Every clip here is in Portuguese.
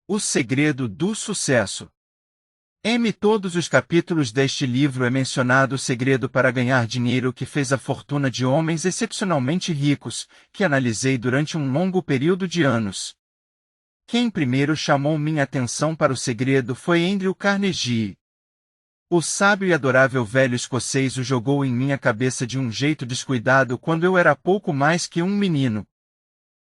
O segredo do sucesso. Em todos os capítulos deste livro é mencionado o segredo para ganhar dinheiro que fez a fortuna de homens excepcionalmente ricos, que analisei durante um longo período de anos. Quem primeiro chamou minha atenção para o segredo foi Andrew Carnegie. O sábio e adorável velho escocês o jogou em minha cabeça de um jeito descuidado quando eu era pouco mais que um menino.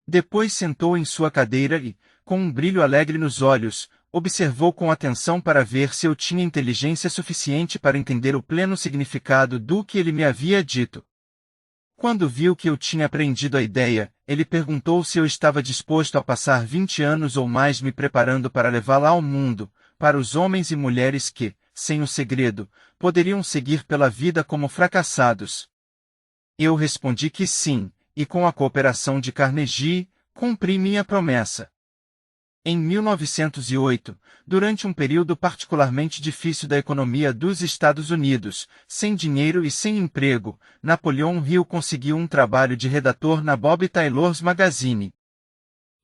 Depois sentou em sua cadeira e, com um brilho alegre nos olhos, observou com atenção para ver se eu tinha inteligência suficiente para entender o pleno significado do que ele me havia dito. Quando viu que eu tinha aprendido a ideia, ele perguntou se eu estava disposto a passar 20 anos ou mais me preparando para levá-la ao mundo, para os homens e mulheres que, sem o segredo, poderiam seguir pela vida como fracassados. Eu respondi que sim, e com a cooperação de Carnegie, cumpri minha promessa. Em 1908, durante um período particularmente difícil da economia dos Estados Unidos, sem dinheiro e sem emprego, Napoleon Hill conseguiu um trabalho de redator na Bob Taylor's Magazine.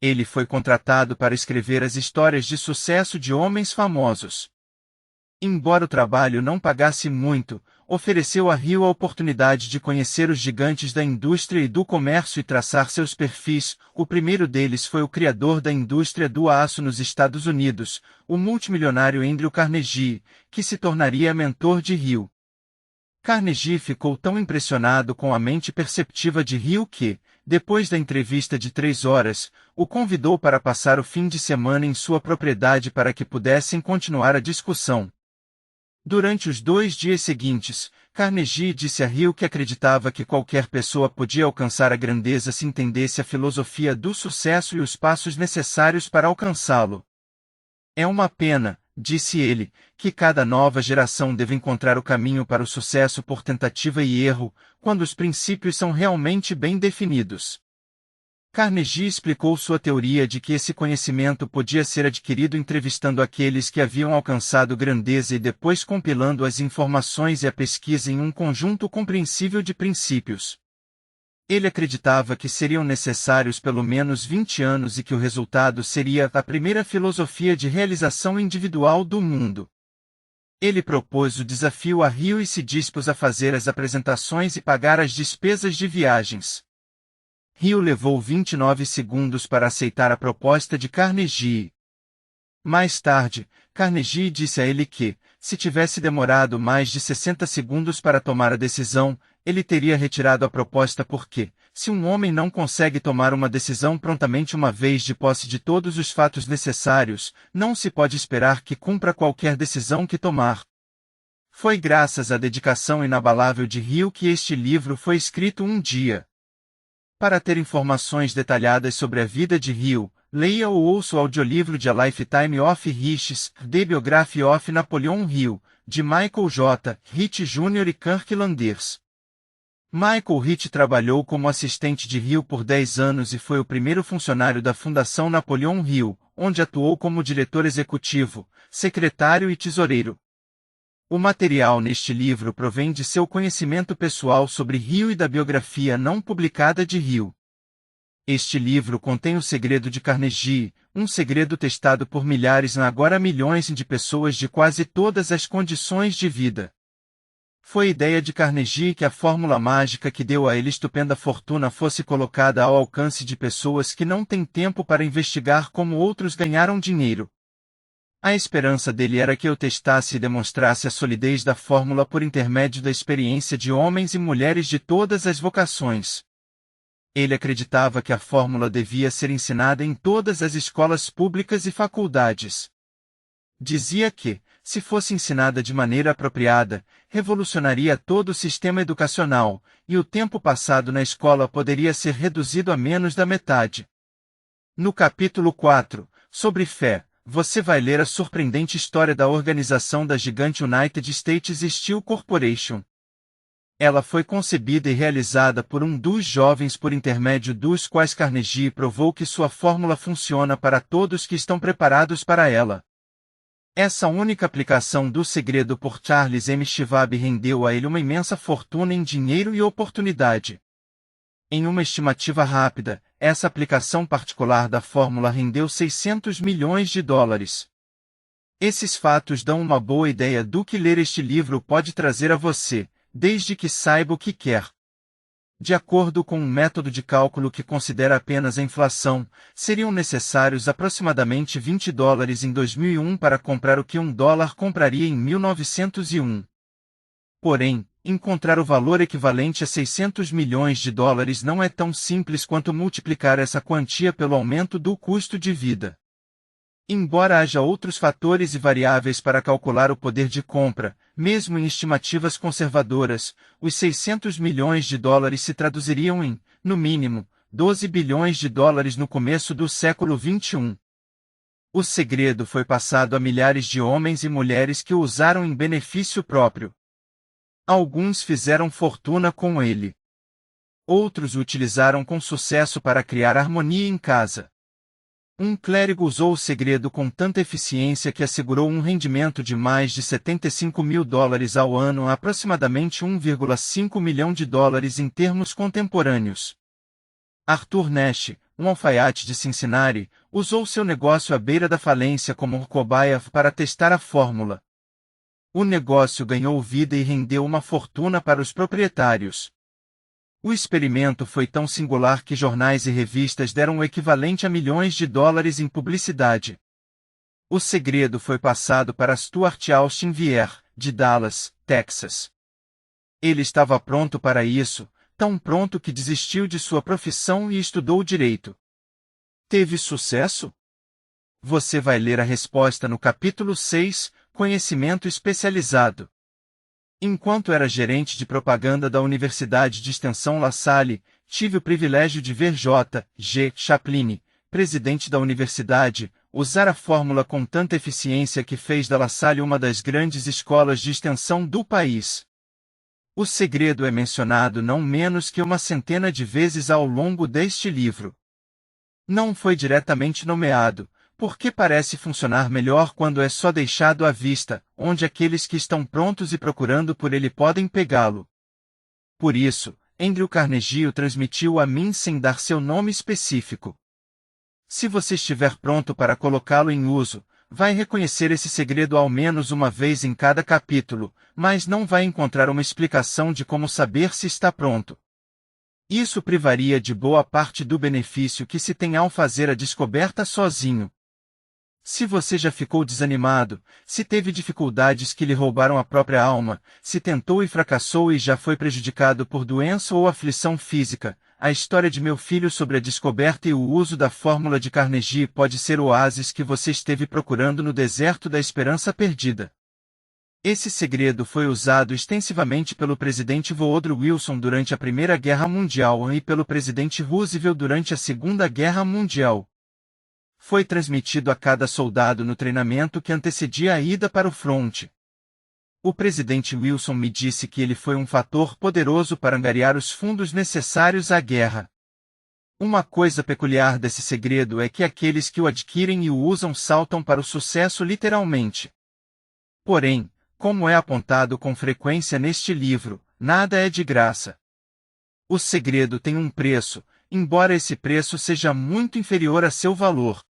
Ele foi contratado para escrever as histórias de sucesso de homens famosos. Embora o trabalho não pagasse muito, ofereceu a Hill a oportunidade de conhecer os gigantes da indústria e do comércio e traçar seus perfis. O primeiro deles foi o criador da indústria do aço nos Estados Unidos, o multimilionário Andrew Carnegie, que se tornaria mentor de Hill. Carnegie ficou tão impressionado com a mente perceptiva de Hill que, depois da entrevista de 3 horas, o convidou para passar o fim de semana em sua propriedade para que pudessem continuar a discussão. Durante os 2 dias seguintes, Carnegie disse a Hill que acreditava que qualquer pessoa podia alcançar a grandeza se entendesse a filosofia do sucesso e os passos necessários para alcançá-lo. É uma pena, disse ele, que cada nova geração deve encontrar o caminho para o sucesso por tentativa e erro, quando os princípios são realmente bem definidos. Carnegie explicou sua teoria de que esse conhecimento podia ser adquirido entrevistando aqueles que haviam alcançado grandeza e depois compilando as informações e a pesquisa em um conjunto compreensível de princípios. Ele acreditava que seriam necessários pelo menos 20 anos e que o resultado seria a primeira filosofia de realização individual do mundo. Ele propôs o desafio a Hill e se dispôs a fazer as apresentações e pagar as despesas de viagens. Hill levou 29 segundos para aceitar a proposta de Carnegie. Mais tarde, Carnegie disse a ele que, se tivesse demorado mais de 60 segundos para tomar a decisão, ele teria retirado a proposta porque, se um homem não consegue tomar uma decisão prontamente uma vez de posse de todos os fatos necessários, não se pode esperar que cumpra qualquer decisão que tomar. Foi graças à dedicação inabalável de Hill que este livro foi escrito um dia. Para ter informações detalhadas sobre a vida de Hill, leia ou ouça o audiolivro de A Lifetime of Riches, The Biography of Napoleon Hill, de Michael J. Rich Jr. e Kirk Landers. Michael Rich trabalhou como assistente de Hill por 10 anos e foi o primeiro funcionário da Fundação Napoleon Hill, onde atuou como diretor executivo, secretário e tesoureiro. O material neste livro provém de seu conhecimento pessoal sobre Hill e da biografia não publicada de Hill. Este livro contém o segredo de Carnegie, um segredo testado por milhares e agora milhões de pessoas de quase todas as condições de vida. Foi ideia de Carnegie que a fórmula mágica que deu a ele estupenda fortuna fosse colocada ao alcance de pessoas que não têm tempo para investigar como outros ganharam dinheiro. A esperança dele era que eu testasse e demonstrasse a solidez da fórmula por intermédio da experiência de homens e mulheres de todas as vocações. Ele acreditava que a fórmula devia ser ensinada em todas as escolas públicas e faculdades. Dizia que, se fosse ensinada de maneira apropriada, revolucionaria todo o sistema educacional, e o tempo passado na escola poderia ser reduzido a menos da metade. No capítulo 4, sobre fé, você vai ler a surpreendente história da organização da gigante United States Steel Corporation. Ela foi concebida e realizada por um dos jovens por intermédio dos quais Carnegie provou que sua fórmula funciona para todos que estão preparados para ela. Essa única aplicação do segredo por Charles M. Schwab rendeu a ele uma imensa fortuna em dinheiro e oportunidade. Em uma estimativa rápida, essa aplicação particular da fórmula rendeu US$ 600 milhões. Esses fatos dão uma boa ideia do que ler este livro pode trazer a você, desde que saiba o que quer. De acordo com um método de cálculo que considera apenas a inflação, seriam necessários aproximadamente $20 em 2001 para comprar o que $1 compraria em 1901. Porém, encontrar o valor equivalente a US$ 600 milhões não é tão simples quanto multiplicar essa quantia pelo aumento do custo de vida. Embora haja outros fatores e variáveis para calcular o poder de compra, mesmo em estimativas conservadoras, os US$ 600 milhões se traduziriam em, no mínimo, US$ 12 bilhões no começo do século XXI. O segredo foi passado a milhares de homens e mulheres que o usaram em benefício próprio. Alguns fizeram fortuna com ele. Outros o utilizaram com sucesso para criar harmonia em casa. Um clérigo usou o segredo com tanta eficiência que assegurou um rendimento de mais de $75 mil ao ano a aproximadamente $1,5 milhão em termos contemporâneos. Arthur Nash, um alfaiate de Cincinnati, usou seu negócio à beira da falência como cobaia para testar a fórmula. O negócio ganhou vida e rendeu uma fortuna para os proprietários. O experimento foi tão singular que jornais e revistas deram o equivalente a milhões de dólares em publicidade. O segredo foi passado para Stuart Austin Vier, de Dallas, Texas. Ele estava pronto para isso, tão pronto que desistiu de sua profissão e estudou direito. Teve sucesso? Você vai ler a resposta no capítulo 6, Conhecimento Especializado. Enquanto era gerente de propaganda da Universidade de Extensão La Salle, tive o privilégio de ver J. G. Chaplin, presidente da universidade, usar a fórmula com tanta eficiência que fez da La Salle uma das grandes escolas de extensão do país. O segredo é mencionado não menos que uma centena de vezes ao longo deste livro. Não foi diretamente nomeado, porque parece funcionar melhor quando é só deixado à vista, onde aqueles que estão prontos e procurando por ele podem pegá-lo. Por isso, Andrew Carnegie o transmitiu a mim sem dar seu nome específico. Se você estiver pronto para colocá-lo em uso, vai reconhecer esse segredo ao menos uma vez em cada capítulo, mas não vai encontrar uma explicação de como saber se está pronto. Isso privaria de boa parte do benefício que se tem ao fazer a descoberta sozinho. Se você já ficou desanimado, se teve dificuldades que lhe roubaram a própria alma, se tentou e fracassou e já foi prejudicado por doença ou aflição física, a história de meu filho sobre a descoberta e o uso da fórmula de Carnegie pode ser o oásis que você esteve procurando no deserto da esperança perdida. Esse segredo foi usado extensivamente pelo presidente Woodrow Wilson durante a Primeira Guerra Mundial e pelo presidente Roosevelt durante a Segunda Guerra Mundial. Foi transmitido a cada soldado no treinamento que antecedia a ida para o fronte. O presidente Wilson me disse que ele foi um fator poderoso para angariar os fundos necessários à guerra. Uma coisa peculiar desse segredo é que aqueles que o adquirem e o usam saltam para o sucesso literalmente. Porém, como é apontado com frequência neste livro, nada é de graça. O segredo tem um preço, embora esse preço seja muito inferior a seu valor.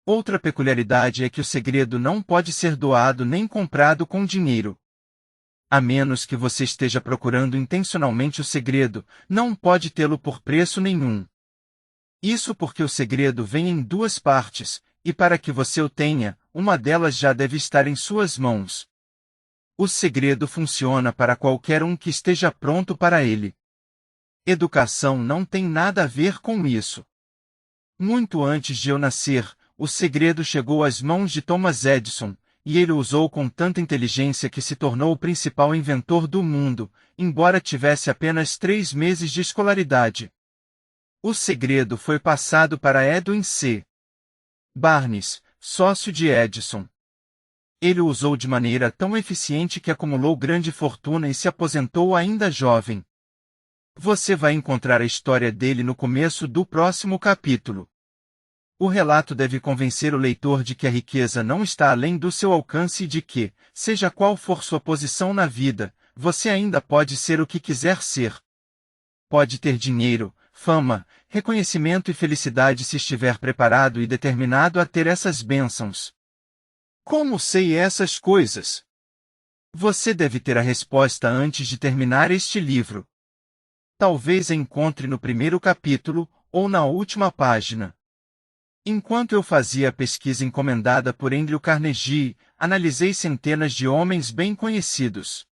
Outra peculiaridade é que o segredo não pode ser doado nem comprado com dinheiro. A menos que você esteja procurando intencionalmente o segredo, não pode tê-lo por preço nenhum. Isso porque o segredo vem em duas partes, e para que você o tenha, uma delas já deve estar em suas mãos. O segredo funciona para qualquer um que esteja pronto para ele. Educação não tem nada a ver com isso. Muito antes de eu nascer, o segredo chegou às mãos de Thomas Edison, e ele o usou com tanta inteligência que se tornou o principal inventor do mundo, embora tivesse apenas 3 meses de escolaridade. O segredo foi passado para Edwin C. Barnes, sócio de Edison. Ele o usou de maneira tão eficiente que acumulou grande fortuna e se aposentou ainda jovem. Você vai encontrar a história dele no começo do próximo capítulo. O relato deve convencer o leitor de que a riqueza não está além do seu alcance e de que, seja qual for sua posição na vida, você ainda pode ser o que quiser ser. Pode ter dinheiro, fama, reconhecimento e felicidade se estiver preparado e determinado a ter essas bênçãos. Como sei essas coisas? Você deve ter a resposta antes de terminar este livro. Talvez a encontre no primeiro capítulo, ou na última página. Enquanto eu fazia a pesquisa encomendada por Andrew Carnegie, analisei centenas de homens bem conhecidos.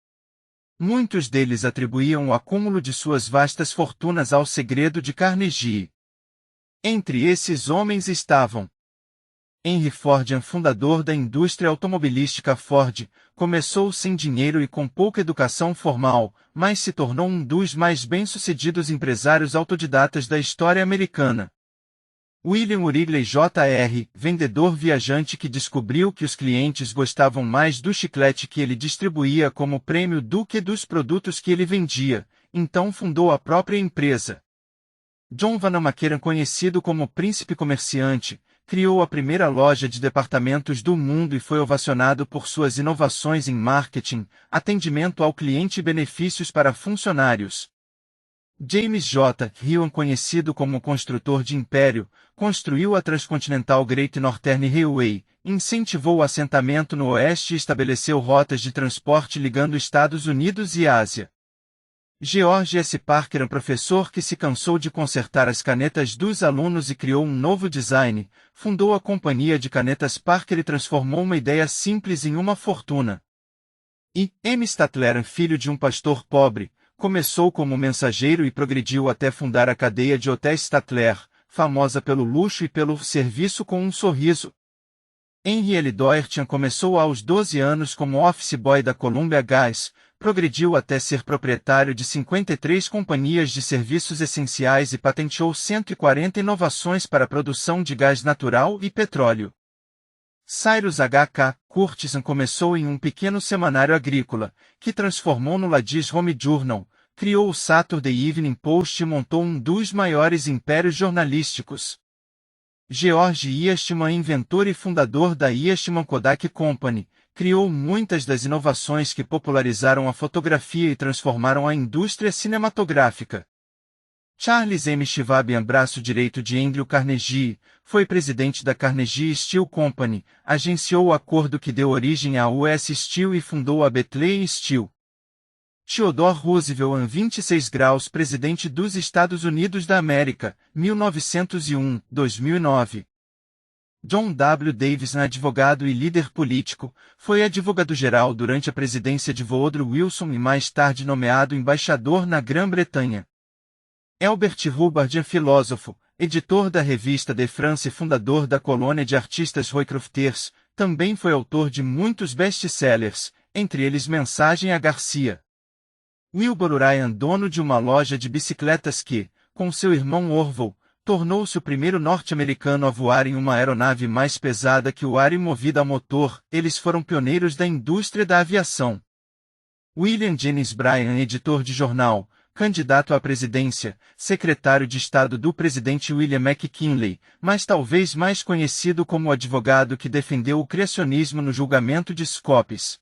Muitos deles atribuíam o acúmulo de suas vastas fortunas ao segredo de Carnegie. Entre esses homens estavam Henry Ford, fundador da indústria automobilística Ford, começou sem dinheiro e com pouca educação formal, mas se tornou um dos mais bem-sucedidos empresários autodidatas da história americana. William Wrigley Jr., vendedor viajante que descobriu que os clientes gostavam mais do chiclete que ele distribuía como prêmio do que dos produtos que ele vendia, então fundou a própria empresa. John Vanamaker, conhecido como Príncipe Comerciante, criou a primeira loja de departamentos do mundo e foi ovacionado por suas inovações em marketing, atendimento ao cliente e benefícios para funcionários. James J. Hewlett, conhecido como construtor de império, construiu a Transcontinental Great Northern Railway, incentivou o assentamento no Oeste e estabeleceu rotas de transporte ligando Estados Unidos e Ásia. George S. Parker, professor que se cansou de consertar as canetas dos alunos e criou um novo design, fundou a companhia de canetas Parker e transformou uma ideia simples em uma fortuna. E M. Statler, filho de um pastor pobre, começou como mensageiro e progrediu até fundar a cadeia de hotéis Statler, famosa pelo luxo e pelo serviço com um sorriso. Henry L. Doherty começou aos 12 anos como office boy da Columbia Gas, progrediu até ser proprietário de 53 companhias de serviços essenciais e patenteou 140 inovações para a produção de gás natural e petróleo. Cyrus H. K. Curtis começou em um pequeno semanário agrícola, que transformou no Ladies Home Journal, criou o Saturday Evening Post e montou um dos maiores impérios jornalísticos. George Eastman, inventor e fundador da Eastman Kodak Company, criou muitas das inovações que popularizaram a fotografia e transformaram a indústria cinematográfica. Charles M. Schwab, braço direito de Andrew Carnegie, foi presidente da Carnegie Steel Company, agenciou o acordo que deu origem à US Steel e fundou a Bethlehem Steel. Theodore Roosevelt, 26 graus, presidente dos Estados Unidos da América, 1901-2009. John W. Davis, advogado e líder político, foi advogado-geral durante a presidência de Woodrow Wilson e mais tarde nomeado embaixador na Grã-Bretanha. Albert Hubbard, filósofo, editor da revista De France e fundador da colônia de artistas Roycrofters, também foi autor de muitos best-sellers, entre eles Mensagem a Garcia. Wilbur Ryan, dono de uma loja de bicicletas que, com seu irmão Orville, tornou-se o primeiro norte-americano a voar em uma aeronave mais pesada que o ar e movida a motor, eles foram pioneiros da indústria da aviação. William Jennings Bryan, editor de jornal, candidato à presidência, secretário de Estado do presidente William McKinley, mas talvez mais conhecido como o advogado que defendeu o criacionismo no julgamento de Scopes.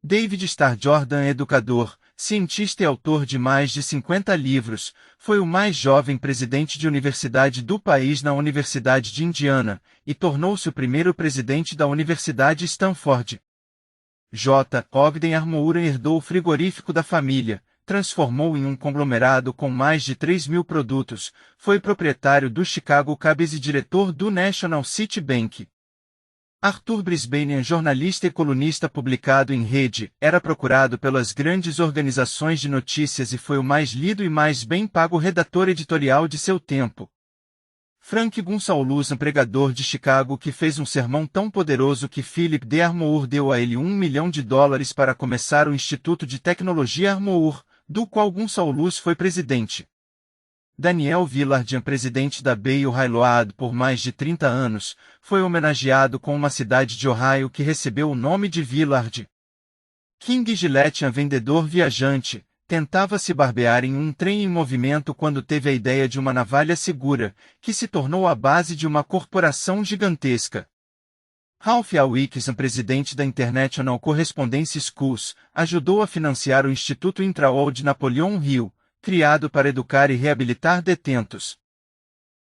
David Starr Jordan, educador, cientista e autor de mais de 50 livros, foi o mais jovem presidente de universidade do país na Universidade de Indiana, e tornou-se o primeiro presidente da Universidade Stanford. J. Ogden Armour herdou o frigorífico da família, transformou em um conglomerado com mais de 3.000 produtos, foi proprietário do Chicago Cabs e diretor do National City Bank. Arthur Brisbane, jornalista e colunista publicado em rede, era procurado pelas grandes organizações de notícias e foi o mais lido e mais bem pago redator editorial de seu tempo. Frank Gonsalves, pregador de Chicago que fez um sermão tão poderoso que Philip D. Armour deu a ele $1 milhão para começar o Instituto de Tecnologia Armour, do qual Gonsalves foi presidente. Daniel Villard, presidente da Bay Railroad por mais de 30 anos, foi homenageado com uma cidade de Ohio que recebeu o nome de Villard. King Gillette, vendedor viajante, tentava se barbear em um trem em movimento quando teve a ideia de uma navalha segura, que se tornou a base de uma corporação gigantesca. Ralph A. Wilkes, presidente da International Correspondence Schools, ajudou a financiar o Instituto Intraol de Napoleon Hill, criado para educar e reabilitar detentos.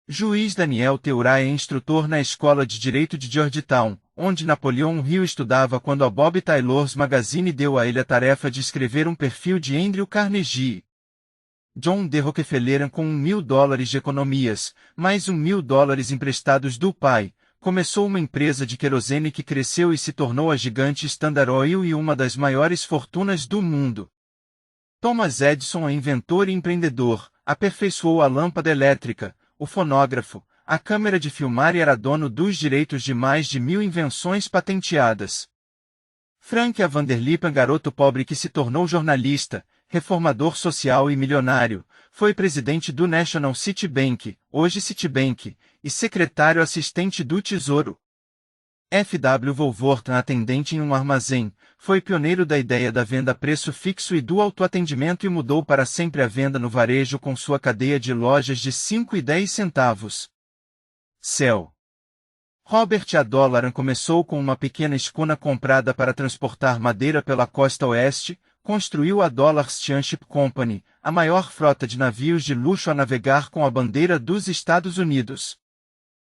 Juiz Daniel Teurai é instrutor na Escola de Direito de Georgetown, onde Napoleão Hill estudava quando a Bob Taylor's Magazine deu a ele a tarefa de escrever um perfil de Andrew Carnegie. John D. Rockefeller, com $1.000 de economias, mais $1.000 emprestados do pai, começou uma empresa de querosene que cresceu e se tornou a gigante Standard Oil e uma das maiores fortunas do mundo. Thomas Edison é inventor e empreendedor, aperfeiçoou a lâmpada elétrica, o fonógrafo, a câmera de filmar e era dono dos direitos de mais de 1.000 invenções patenteadas. Frank A. Vanderlip, garoto pobre que se tornou jornalista, reformador social e milionário, foi presidente do National City Bank, hoje Citibank, e secretário assistente do Tesouro. F. W. Wolworth, atendente em um armazém, foi pioneiro da ideia da venda a preço fixo e do autoatendimento e mudou para sempre a venda no varejo com sua cadeia de lojas de 5 e 10 centavos. Céu. Robert A. Dollaran começou com uma pequena escuna comprada para transportar madeira pela costa oeste, construiu a Dollar Steamship Company, a maior frota de navios de luxo a navegar com a bandeira dos Estados Unidos.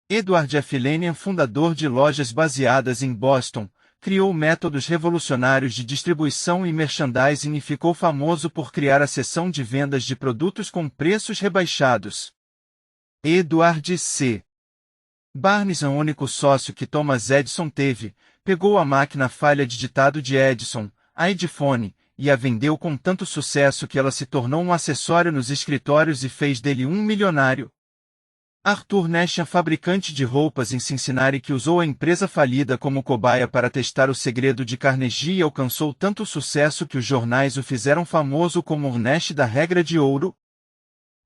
Edward F. Lanian, fundador de lojas baseadas em Boston, criou métodos revolucionários de distribuição e merchandising e ficou famoso por criar a seção de vendas de produtos com preços rebaixados. Edward C. Barnes, o único sócio que Thomas Edison teve, pegou a máquina falha de ditado de Edison, a Ediphone, e a vendeu com tanto sucesso que ela se tornou um acessório nos escritórios e fez dele um milionário. Arthur Nash, fabricante de roupas em Cincinnati que usou a empresa falida como cobaia para testar o segredo de Carnegie e alcançou tanto sucesso que os jornais o fizeram famoso como o Nash da regra de ouro.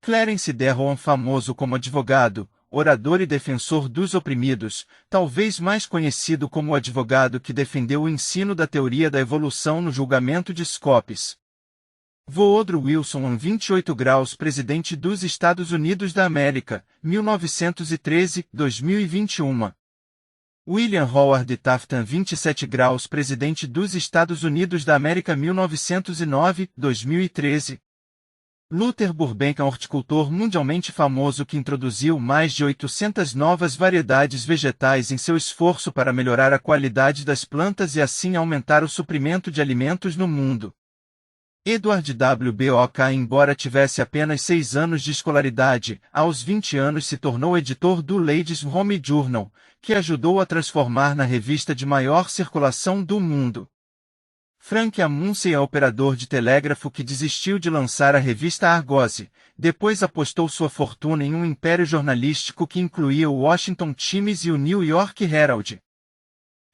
Clarence Darrow, famoso como advogado, orador e defensor dos oprimidos, talvez mais conhecido como o advogado que defendeu o ensino da teoria da evolução no julgamento de Scopes. Woodrow Wilson, 28 graus, presidente dos Estados Unidos da América, 1913-2021. William Howard Taft, 27 graus, presidente dos Estados Unidos da América, 1909-2013. Luther Burbank, horticultor mundialmente famoso que introduziu mais de 800 novas variedades vegetais em seu esforço para melhorar a qualidade das plantas e assim aumentar o suprimento de alimentos no mundo. Edward W. Book, embora tivesse apenas 6 anos de escolaridade, aos 20 anos se tornou editor do Ladies' Home Journal, que ajudou a transformar na revista de maior circulação do mundo. Frank A. Munsey, operador de telégrafo que desistiu de lançar a revista Argosy, depois apostou sua fortuna em um império jornalístico que incluía o Washington Times e o New York Herald.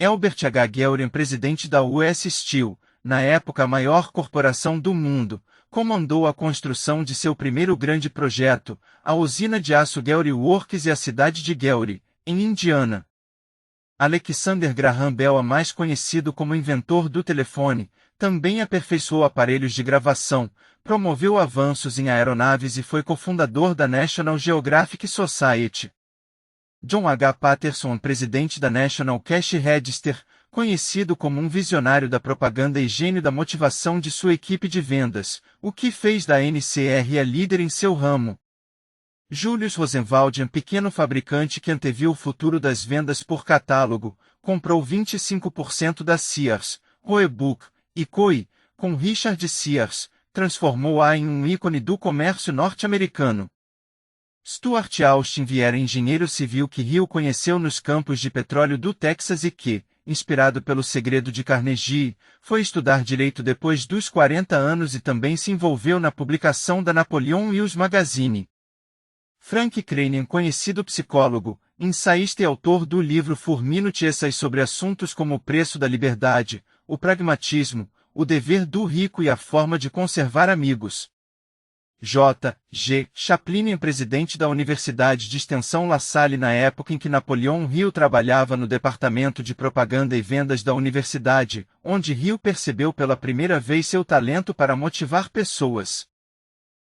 Albert H. Gehring, presidente da US Steel, na época a maior corporação do mundo, comandou a construção de seu primeiro grande projeto, a usina de aço Gehry Works e a cidade de Gehry, em Indiana. Alexander Graham Bell, mais conhecido como inventor do telefone, também aperfeiçoou aparelhos de gravação, promoveu avanços em aeronaves e foi cofundador da National Geographic Society. John H. Patterson, presidente da National Cash Register, conhecido como um visionário da propaganda e gênio da motivação de sua equipe de vendas, o que fez da NCR a líder em seu ramo. Julius Rosenwald, pequeno fabricante que anteviu o futuro das vendas por catálogo, comprou 25% da Sears, Roebuck e Co., com Richard Sears, transformou-a em um ícone do comércio norte-americano. Stuart Austin Vieira, engenheiro civil que Hill conheceu nos campos de petróleo do Texas e que, inspirado pelo segredo de Carnegie, foi estudar direito depois dos 40 anos e também se envolveu na publicação da Napoleon Hills Magazine. Frank Cranian, conhecido psicólogo, ensaísta e autor do livro For Minute Essays sobre assuntos como o preço da liberdade, o pragmatismo, o dever do rico e a forma de conservar amigos. J. G. Chaplin, presidente da Universidade de Extensão La Salle na época em que Napoleon Hill trabalhava no departamento de propaganda e vendas da universidade, onde Hill percebeu pela primeira vez seu talento para motivar pessoas.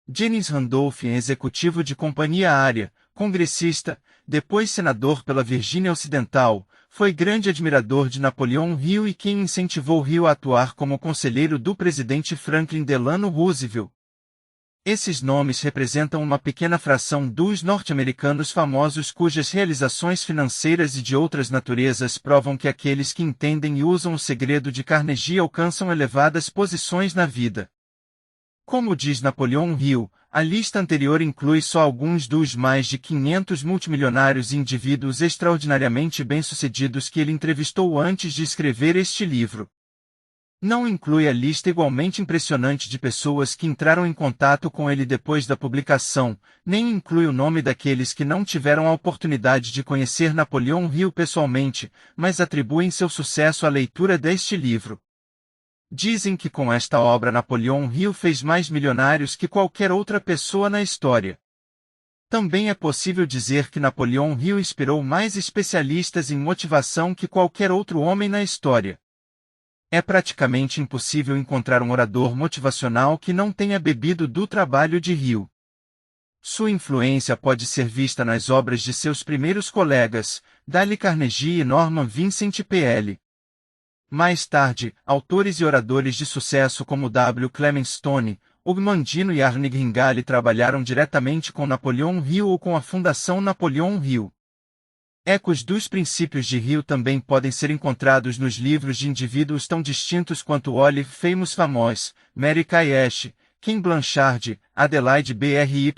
Jennings Randolph, executivo de companhia aérea, congressista, depois senador pela Virgínia Ocidental, foi grande admirador de Napoleon Hill e quem incentivou Hill a atuar como conselheiro do presidente Franklin Delano Roosevelt. Esses nomes representam uma pequena fração dos norte-americanos famosos cujas realizações financeiras e de outras naturezas provam que aqueles que entendem e usam o segredo de Carnegie alcançam elevadas posições na vida. Como diz Napoleon Hill, a lista anterior inclui só alguns dos mais de 500 multimilionários e indivíduos extraordinariamente bem-sucedidos que ele entrevistou antes de escrever este livro. Não inclui a lista igualmente impressionante de pessoas que entraram em contato com ele depois da publicação, nem inclui o nome daqueles que não tiveram a oportunidade de conhecer Napoleon Hill pessoalmente, mas atribuem seu sucesso à leitura deste livro. Dizem que com esta obra Napoleon Hill fez mais milionários que qualquer outra pessoa na história. Também é possível dizer que Napoleon Hill inspirou mais especialistas em motivação que qualquer outro homem na história. É praticamente impossível encontrar um orador motivacional que não tenha bebido do trabalho de Hill. Sua influência pode ser vista nas obras de seus primeiros colegas, Dale Carnegie e Norman Vincent Peale. Mais tarde, autores e oradores de sucesso como W. Clement Stone, Hugh Mandino e Arne Gringali trabalharam diretamente com Napoleon Hill ou com a Fundação Napoleon Hill. Ecos dos princípios de Hill também podem ser encontrados nos livros de indivíduos tão distintos quanto Olive Famous Famos, Mary Kay Ash, Ken Blanchard, Adelaide Bry,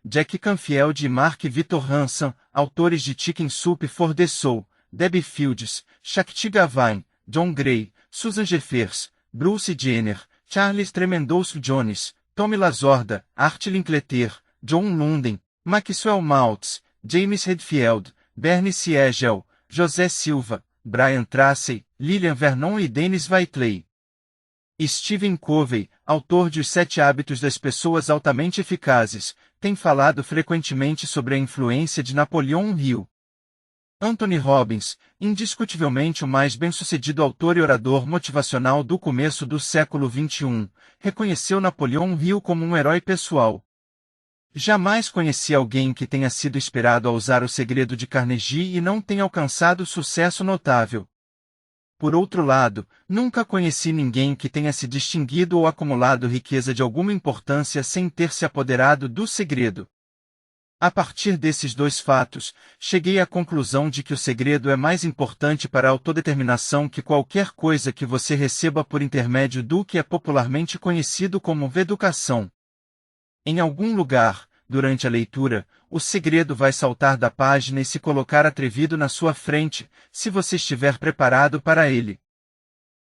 Jack Canfield e Mark Victor Hansen, autores de Chicken Soup for the Soul, Debbie Fields, Shakti Gawain, John Gray, Susan Jeffers, Bruce Jenner, Charles Tremendous Jones, Tommy Lasorda, Art Linkletter, John Lunden, Maxwell Maltz, James Redfield, Bernie Siegel, José Silva, Brian Tracy, Lillian Vernon e Dennis Whiteley. Stephen Covey, autor de Os 7 Hábitos das Pessoas Altamente Eficazes, tem falado frequentemente sobre a influência de Napoleon Hill. Anthony Robbins, indiscutivelmente o mais bem-sucedido autor e orador motivacional do começo do século XXI, reconheceu Napoleon Hill como um herói pessoal. Jamais conheci alguém que tenha sido inspirado a usar o segredo de Carnegie e não tenha alcançado sucesso notável. Por outro lado, nunca conheci ninguém que tenha se distinguido ou acumulado riqueza de alguma importância sem ter se apoderado do segredo. A partir desses dois fatos, cheguei à conclusão de que o segredo é mais importante para a autodeterminação que qualquer coisa que você receba por intermédio do que é popularmente conhecido como educação. Em algum lugar, durante a leitura, o segredo vai saltar da página e se colocar atrevido na sua frente, se você estiver preparado para ele.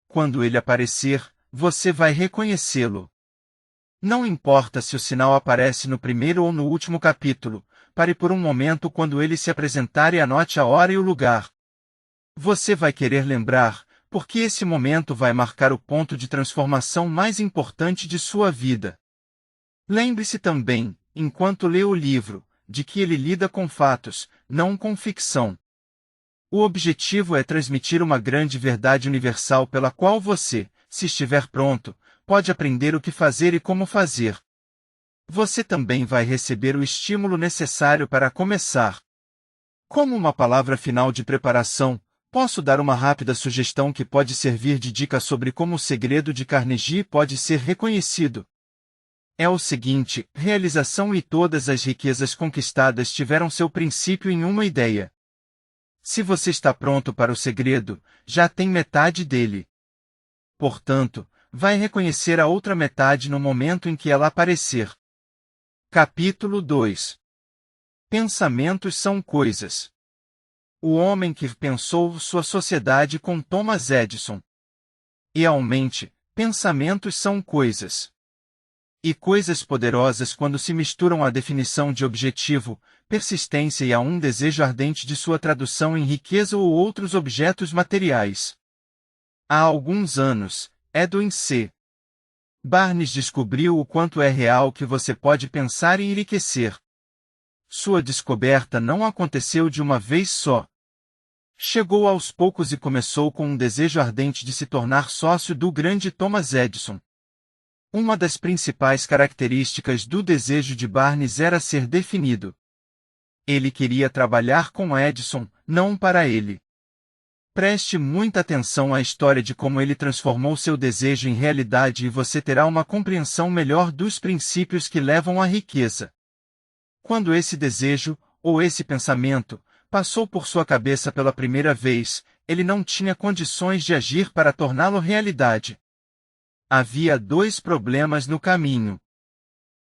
Quando ele aparecer, você vai reconhecê-lo. Não importa se o sinal aparece no primeiro ou no último capítulo, pare por um momento quando ele se apresentar e anote a hora e o lugar. Você vai querer lembrar, porque esse momento vai marcar o ponto de transformação mais importante de sua vida. Lembre-se também, enquanto lê o livro, de que ele lida com fatos, não com ficção. O objetivo é transmitir uma grande verdade universal pela qual você, se estiver pronto, pode aprender o que fazer e como fazer. Você também vai receber o estímulo necessário para começar. Como uma palavra final de preparação, posso dar uma rápida sugestão que pode servir de dica sobre como o segredo de Carnegie pode ser reconhecido. É o seguinte: realização e todas as riquezas conquistadas tiveram seu princípio em uma ideia. Se você está pronto para o segredo, já tem metade dele. Portanto, vai reconhecer a outra metade no momento em que ela aparecer. Capítulo 2. Pensamentos são coisas. O homem que pensou sua sociedade com Thomas Edison. Realmente, pensamentos são coisas. E coisas poderosas quando se misturam à definição de objetivo, persistência e a um desejo ardente de sua tradução em riqueza ou outros objetos materiais. Há alguns anos, Edwin C. Barnes descobriu o quanto é real que você pode pensar em enriquecer. Sua descoberta não aconteceu de uma vez só. Chegou aos poucos e começou com um desejo ardente de se tornar sócio do grande Thomas Edison. Uma das principais características do desejo de Barnes era ser definido. Ele queria trabalhar com Edison, não para ele. Preste muita atenção à história de como ele transformou seu desejo em realidade e você terá uma compreensão melhor dos princípios que levam à riqueza. Quando esse desejo, ou esse pensamento, passou por sua cabeça pela primeira vez, ele não tinha condições de agir para torná-lo realidade. Havia dois problemas no caminho.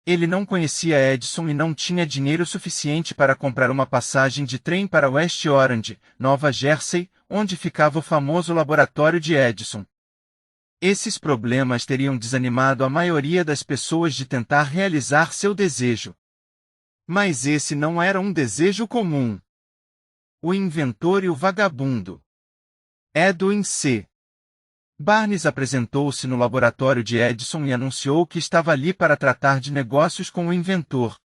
Ele não conhecia Edison e não tinha dinheiro suficiente para comprar uma passagem de trem para West Orange, Nova Jersey, onde ficava o famoso laboratório de Edison. Esses problemas teriam desanimado a maioria das pessoas de tentar realizar seu desejo. Mas esse não era um desejo comum. O inventor e o vagabundo. Edwin C. Barnes apresentou-se no laboratório de Edison e anunciou que estava ali para tratar de negócios com o inventor.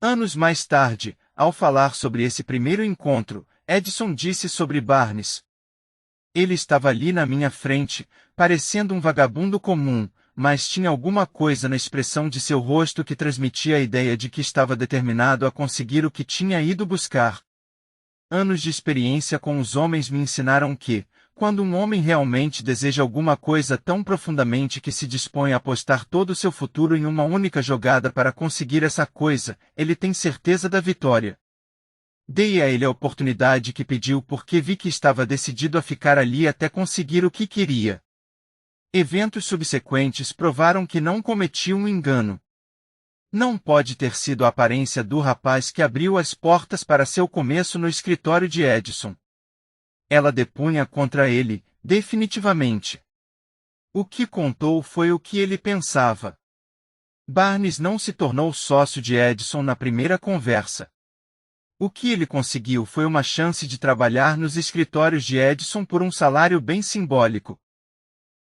Anos mais tarde, ao falar sobre esse primeiro encontro, Edison disse sobre Barnes: "Ele estava ali na minha frente, parecendo um vagabundo comum, mas tinha alguma coisa na expressão de seu rosto que transmitia a ideia de que estava determinado a conseguir o que tinha ido buscar. Anos de experiência com os homens me ensinaram que, quando um homem realmente deseja alguma coisa tão profundamente que se dispõe a apostar todo o seu futuro em uma única jogada para conseguir essa coisa, ele tem certeza da vitória. Dei a ele a oportunidade que pediu porque vi que estava decidido a ficar ali até conseguir o que queria." Eventos subsequentes provaram que não cometi um engano. Não pode ter sido a aparência do rapaz que abriu as portas para seu começo no escritório de Edison. Ela depunha contra ele, definitivamente. O que contou foi o que ele pensava. Barnes não se tornou sócio de Edison na primeira conversa. O que ele conseguiu foi uma chance de trabalhar nos escritórios de Edison por um salário bem simbólico.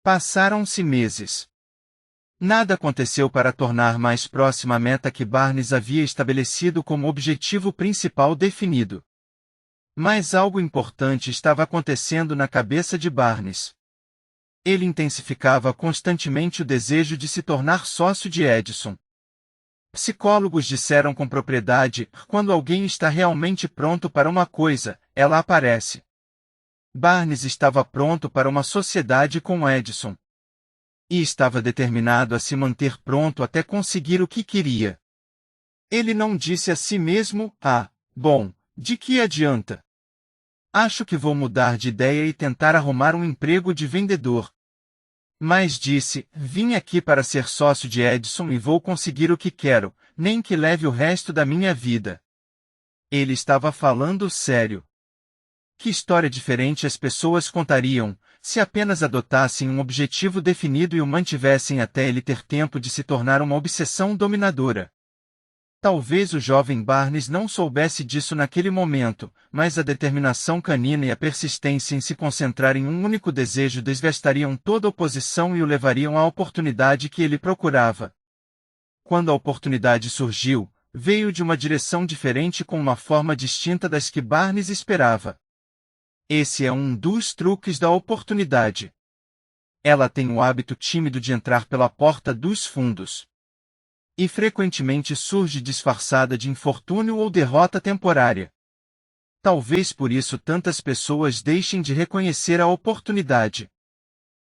Passaram-se meses. Nada aconteceu para tornar mais próxima a meta que Barnes havia estabelecido como objetivo principal definido. Mas algo importante estava acontecendo na cabeça de Barnes. Ele intensificava constantemente o desejo de se tornar sócio de Edison. Psicólogos disseram com propriedade: quando alguém está realmente pronto para uma coisa, ela aparece. Barnes estava pronto para uma sociedade com Edison. E estava determinado a se manter pronto até conseguir o que queria. Ele não disse a si mesmo: bom, de que adianta? Acho que vou mudar de ideia e tentar arrumar um emprego de vendedor. Mas disse: vim aqui para ser sócio de Edison e vou conseguir o que quero, nem que leve o resto da minha vida. Ele estava falando sério. Que história diferente as pessoas contariam, se apenas adotassem um objetivo definido e o mantivessem até ele ter tempo de se tornar uma obsessão dominadora. Talvez o jovem Barnes não soubesse disso naquele momento, mas a determinação canina e a persistência em se concentrar em um único desejo desgastariam toda oposição e o levariam à oportunidade que ele procurava. Quando a oportunidade surgiu, veio de uma direção diferente com uma forma distinta das que Barnes esperava. Esse é um dos truques da oportunidade. Ela tem o hábito tímido de entrar pela porta dos fundos. E frequentemente surge disfarçada de infortúnio ou derrota temporária. Talvez por isso tantas pessoas deixem de reconhecer a oportunidade.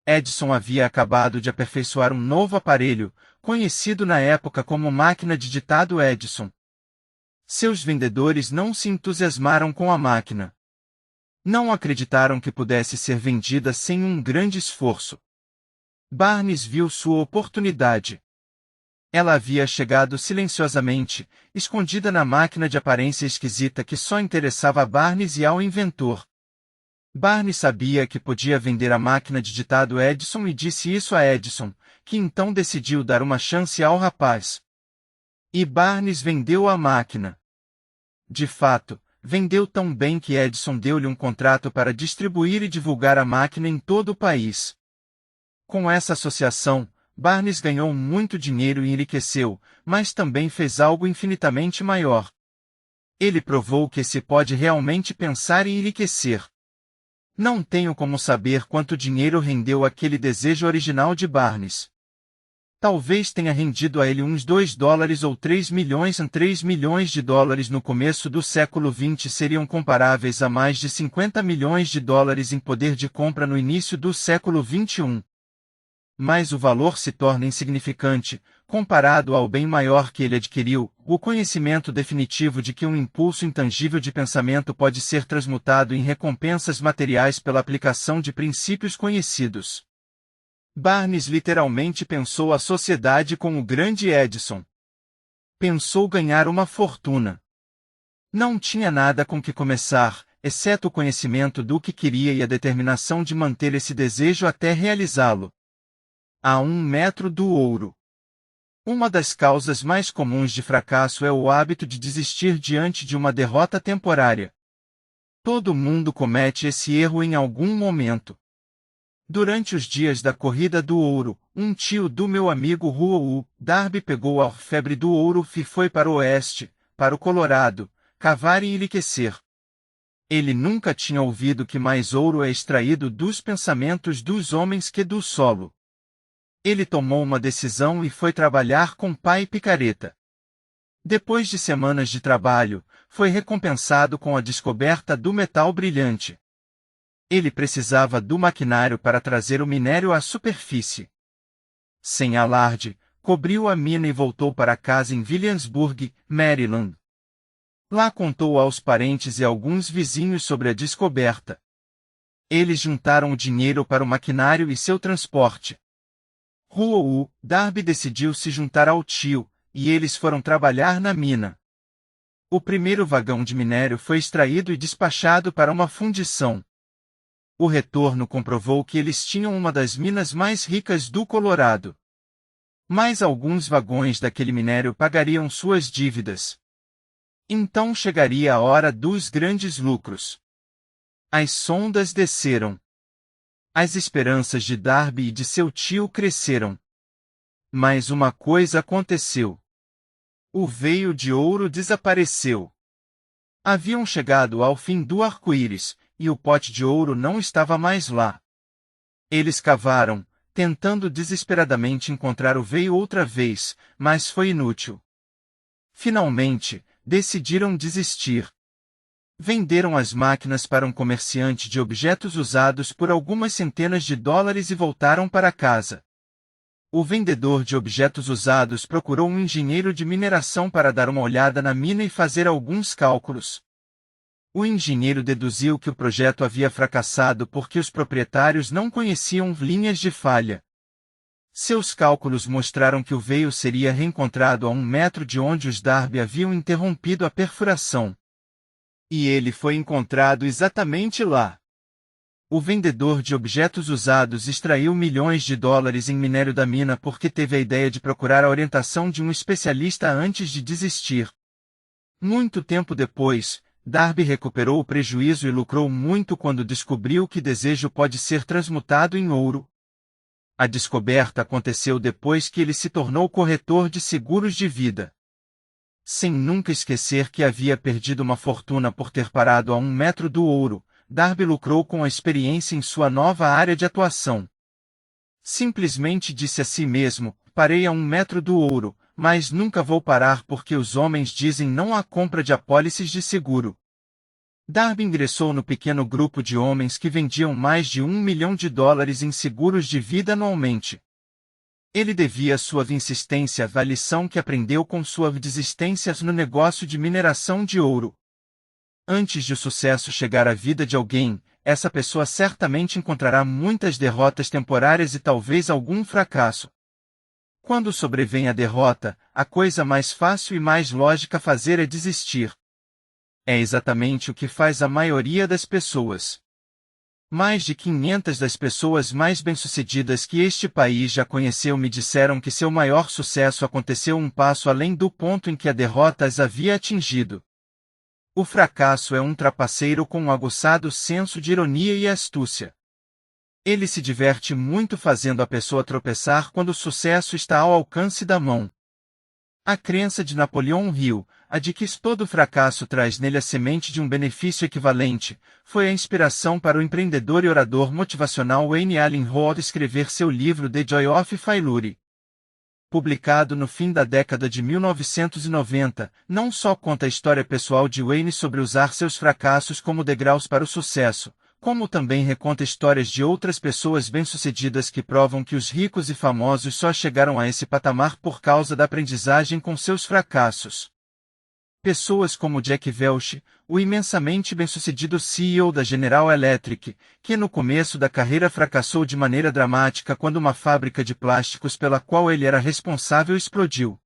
Edison havia acabado de aperfeiçoar um novo aparelho, conhecido na época como máquina de ditado Edison. Seus vendedores não se entusiasmaram com a máquina. Não acreditaram que pudesse ser vendida sem um grande esforço. Barnes viu sua oportunidade. Ela havia chegado silenciosamente, escondida na máquina de aparência esquisita que só interessava a Barnes e ao inventor. Barnes sabia que podia vender a máquina de ditado Edison e disse isso a Edison, que então decidiu dar uma chance ao rapaz. E Barnes vendeu a máquina. De fato, vendeu tão bem que Edison deu-lhe um contrato para distribuir e divulgar a máquina em todo o país. Com essa associação, Barnes ganhou muito dinheiro e enriqueceu, mas também fez algo infinitamente maior. Ele provou que se pode realmente pensar em enriquecer. Não tenho como saber quanto dinheiro rendeu aquele desejo original de Barnes. Talvez tenha rendido a ele uns $2 ou 3 milhões. 3 milhões de dólares no começo do século XX seriam comparáveis a mais de 50 milhões de dólares em poder de compra no início do século XXI. Mas o valor se torna insignificante, comparado ao bem maior que ele adquiriu, o conhecimento definitivo de que um impulso intangível de pensamento pode ser transmutado em recompensas materiais pela aplicação de princípios conhecidos. Barnes literalmente pensou a sociedade com o grande Edison. Pensou ganhar uma fortuna. Não tinha nada com que começar, exceto o conhecimento do que queria e a determinação de manter esse desejo até realizá-lo. A 1 metro do ouro. Uma das causas mais comuns de fracasso é o hábito de desistir diante de uma derrota temporária. Todo mundo comete esse erro em algum momento. Durante os dias da Corrida do Ouro, um tio do meu amigo Ruou Darby pegou a febre do ouro e foi para o oeste, para o Colorado, cavar e enriquecer. Ele nunca tinha ouvido que mais ouro é extraído dos pensamentos dos homens que do solo. Ele tomou uma decisão e foi trabalhar com pá e picareta. Depois de semanas de trabalho, foi recompensado com a descoberta do metal brilhante. Ele precisava do maquinário para trazer o minério à superfície. Sem alarde, cobriu a mina e voltou para casa em Williamsburg, Maryland. Lá contou aos parentes e alguns vizinhos sobre a descoberta. Eles juntaram o dinheiro para o maquinário e seu transporte. Ruou Darby decidiu se juntar ao tio, e eles foram trabalhar na mina. O primeiro vagão de minério foi extraído e despachado para uma fundição. O retorno comprovou que eles tinham uma das minas mais ricas do Colorado. Mais alguns vagões daquele minério pagariam suas dívidas. Então chegaria a hora dos grandes lucros. As sondas desceram. As esperanças de Darby e de seu tio cresceram. Mas uma coisa aconteceu. O veio de ouro desapareceu. Haviam chegado ao fim do arco-íris, e o pote de ouro não estava mais lá. Eles cavaram, tentando desesperadamente encontrar o veio outra vez, mas foi inútil. Finalmente, decidiram desistir. Venderam as máquinas para um comerciante de objetos usados por algumas centenas de dólares e voltaram para casa. O vendedor de objetos usados procurou um engenheiro de mineração para dar uma olhada na mina e fazer alguns cálculos. O engenheiro deduziu que o projeto havia fracassado porque os proprietários não conheciam linhas de falha. Seus cálculos mostraram que o veio seria reencontrado a 1 metro de onde os Darby haviam interrompido a perfuração. E ele foi encontrado exatamente lá. O vendedor de objetos usados extraiu milhões de dólares em minério da mina porque teve a ideia de procurar a orientação de um especialista antes de desistir. Muito tempo depois, Darby recuperou o prejuízo e lucrou muito quando descobriu que desejo pode ser transmutado em ouro. A descoberta aconteceu depois que ele se tornou corretor de seguros de vida. Sem nunca esquecer que havia perdido uma fortuna por ter parado a 1 metro do ouro, Darby lucrou com a experiência em sua nova área de atuação. Simplesmente disse a si mesmo, parei a 1 metro do ouro, mas nunca vou parar porque os homens dizem não à compra de apólices de seguro. Darby ingressou no pequeno grupo de homens que vendiam mais de $1 milhão em seguros de vida anualmente. Ele devia sua insistência à lição que aprendeu com suas desistências no negócio de mineração de ouro. Antes de o sucesso chegar à vida de alguém, essa pessoa certamente encontrará muitas derrotas temporárias e talvez algum fracasso. Quando sobrevém a derrota, a coisa mais fácil e mais lógica a fazer é desistir. É exatamente o que faz a maioria das pessoas. Mais de 500 das pessoas mais bem-sucedidas que este país já conheceu me disseram que seu maior sucesso aconteceu um passo além do ponto em que a derrota as havia atingido. O fracasso é um trapaceiro com um aguçado senso de ironia e astúcia. Ele se diverte muito fazendo a pessoa tropeçar quando o sucesso está ao alcance da mão. A crença de Napoleão Hill, a de que todo fracasso traz nele a semente de um benefício equivalente, foi a inspiração para o empreendedor e orador motivacional Wayne Allen Roth escrever seu livro The Joy of Failure. publicado no fim da década de 1990, não só conta a história pessoal de Wayne sobre usar seus fracassos como degraus para o sucesso, como também reconta histórias de outras pessoas bem-sucedidas que provam que os ricos e famosos só chegaram a esse patamar por causa da aprendizagem com seus fracassos. Pessoas como Jack Welch, o imensamente bem-sucedido CEO da General Electric, que no começo da carreira fracassou de maneira dramática quando uma fábrica de plásticos pela qual ele era responsável explodiu.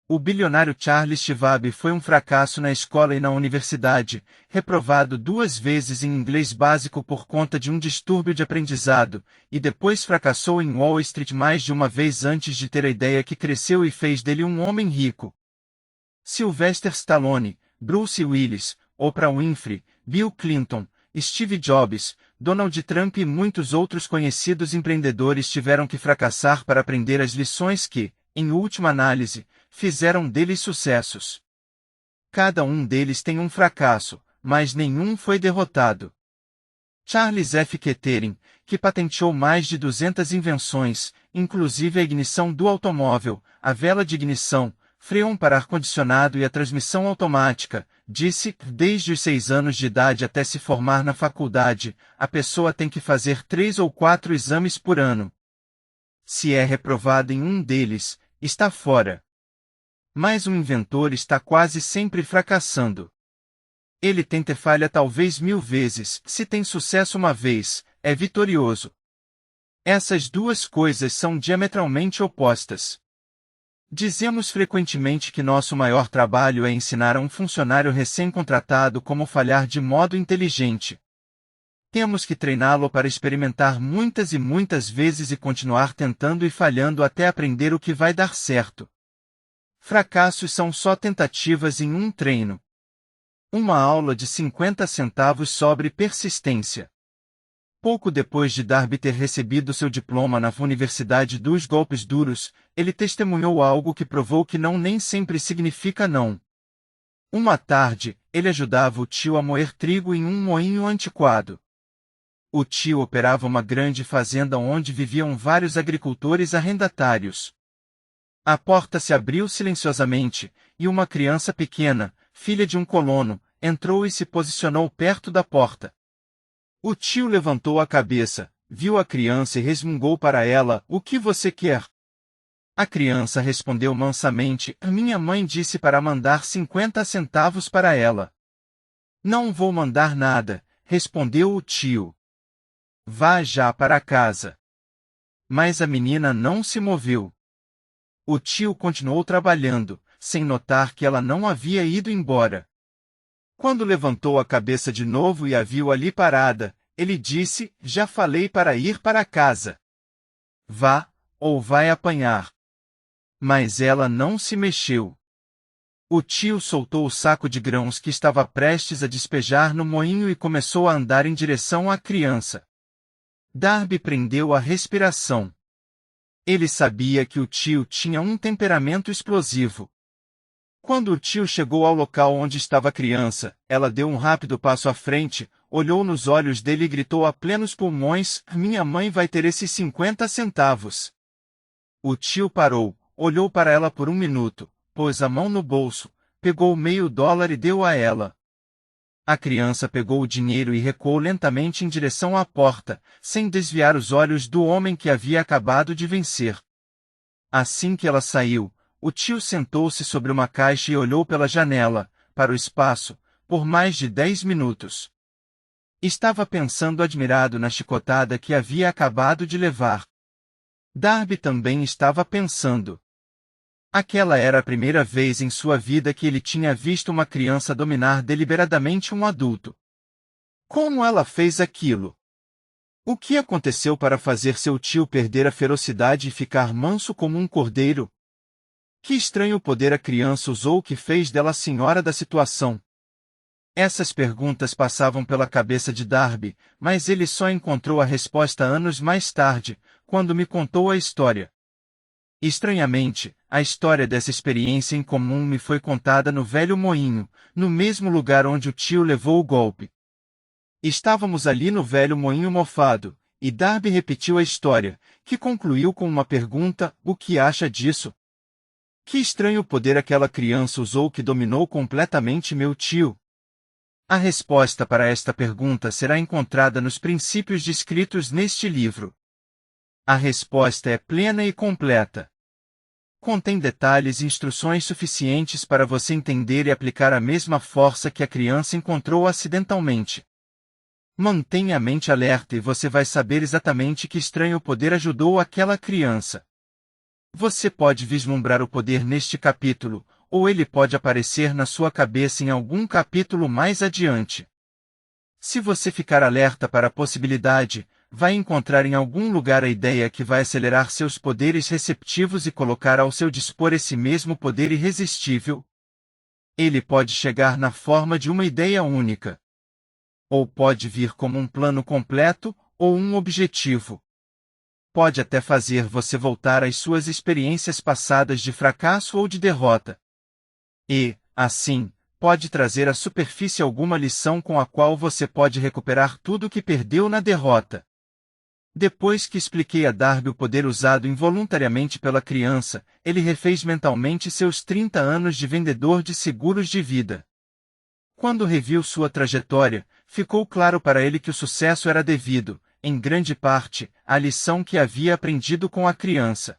O bilionário Charles Schwab foi um fracasso na escola e na universidade, reprovado 2 vezes em inglês básico por conta de um distúrbio de aprendizado, e depois fracassou em Wall Street mais de uma vez antes de ter a ideia que cresceu e fez dele um homem rico. Sylvester Stallone, Bruce Willis, Oprah Winfrey, Bill Clinton, Steve Jobs, Donald Trump e muitos outros conhecidos empreendedores tiveram que fracassar para aprender as lições que, em última análise, fizeram deles sucessos. Cada um deles tem um fracasso, mas nenhum foi derrotado. Charles F. Kettering, que patenteou mais de 200 invenções, inclusive a ignição do automóvel, a vela de ignição, freio para ar-condicionado e a transmissão automática, disse, desde os 6 anos de idade até se formar na faculdade, a pessoa tem que fazer 3 ou 4 exames por ano. Se é reprovado em um deles, está fora. Mas um inventor está quase sempre fracassando. Ele tenta e falha talvez 1000 vezes, se tem sucesso uma vez, é vitorioso. Essas duas coisas são diametralmente opostas. Dizemos frequentemente que nosso maior trabalho é ensinar a um funcionário recém-contratado como falhar de modo inteligente. Temos que treiná-lo para experimentar muitas e muitas vezes e continuar tentando e falhando até aprender o que vai dar certo. Fracassos são só tentativas em um treino. Uma aula de 50 centavos sobre persistência. Pouco depois de Darby ter recebido seu diploma na Universidade dos Golpes Duros, ele testemunhou algo que provou que não nem sempre significa não. Uma tarde, ele ajudava o tio a moer trigo em um moinho antiquado. O tio operava uma grande fazenda onde viviam vários agricultores arrendatários. A porta se abriu silenciosamente, e uma criança pequena, filha de um colono, entrou e se posicionou perto da porta. O tio levantou a cabeça, viu a criança e resmungou para ela: "O que você quer?" A criança respondeu mansamente: "Minha mãe disse para mandar 50 centavos para ela." "Não vou mandar nada", respondeu o tio. "Vá já para casa." Mas a menina não se moveu. O tio continuou trabalhando, sem notar que ela não havia ido embora. Quando levantou a cabeça de novo e a viu ali parada, ele disse: "Já falei para ir para casa. Vá, ou vai apanhar." Mas ela não se mexeu. O tio soltou o saco de grãos que estava prestes a despejar no moinho e começou a andar em direção à criança. Darby prendeu a respiração. Ele sabia que o tio tinha um temperamento explosivo. Quando o tio chegou ao local onde estava a criança, ela deu um rápido passo à frente, olhou nos olhos dele e gritou a plenos pulmões: "Minha mãe vai ter esses 50 centavos." O tio parou, olhou para ela por um minuto, pôs a mão no bolso, pegou $0,5 e deu a ela. A criança pegou o dinheiro e recuou lentamente em direção à porta, sem desviar os olhos do homem que havia acabado de vencer. Assim que ela saiu, o tio sentou-se sobre uma caixa e olhou pela janela, para o espaço, por mais de 10 minutos. Estava pensando admirado na chicotada que havia acabado de levar. Darby também estava pensando. Aquela era a primeira vez em sua vida que ele tinha visto uma criança dominar deliberadamente um adulto. Como ela fez aquilo? O que aconteceu para fazer seu tio perder a ferocidade e ficar manso como um cordeiro? Que estranho poder a criança usou que fez dela a senhora da situação? Essas perguntas passavam pela cabeça de Darby, mas ele só encontrou a resposta anos mais tarde, quando me contou a história. Estranhamente, a história dessa experiência em comum me foi contada no velho moinho, no mesmo lugar onde o tio levou o golpe. Estávamos ali no velho moinho mofado, e Darby repetiu a história, que concluiu com uma pergunta: o que acha disso? Que estranho poder aquela criança usou que dominou completamente meu tio. A resposta para esta pergunta será encontrada nos princípios descritos neste livro. A resposta é plena e completa. Contém detalhes e instruções suficientes para você entender e aplicar a mesma força que a criança encontrou acidentalmente. Mantenha a mente alerta e você vai saber exatamente que estranho poder ajudou aquela criança. Você pode vislumbrar o poder neste capítulo, ou ele pode aparecer na sua cabeça em algum capítulo mais adiante. Se você ficar alerta para a possibilidade, vai encontrar em algum lugar a ideia que vai acelerar seus poderes receptivos e colocar ao seu dispor esse mesmo poder irresistível. Ele pode chegar na forma de uma ideia única. Ou pode vir como um plano completo, ou um objetivo. Pode até fazer você voltar às suas experiências passadas de fracasso ou de derrota. E, assim, pode trazer à superfície alguma lição com a qual você pode recuperar tudo o que perdeu na derrota. Depois que expliquei a Darby o poder usado involuntariamente pela criança, ele refez mentalmente seus 30 anos de vendedor de seguros de vida. Quando reviu sua trajetória, ficou claro para ele que o sucesso era devido, em grande parte, à lição que havia aprendido com a criança.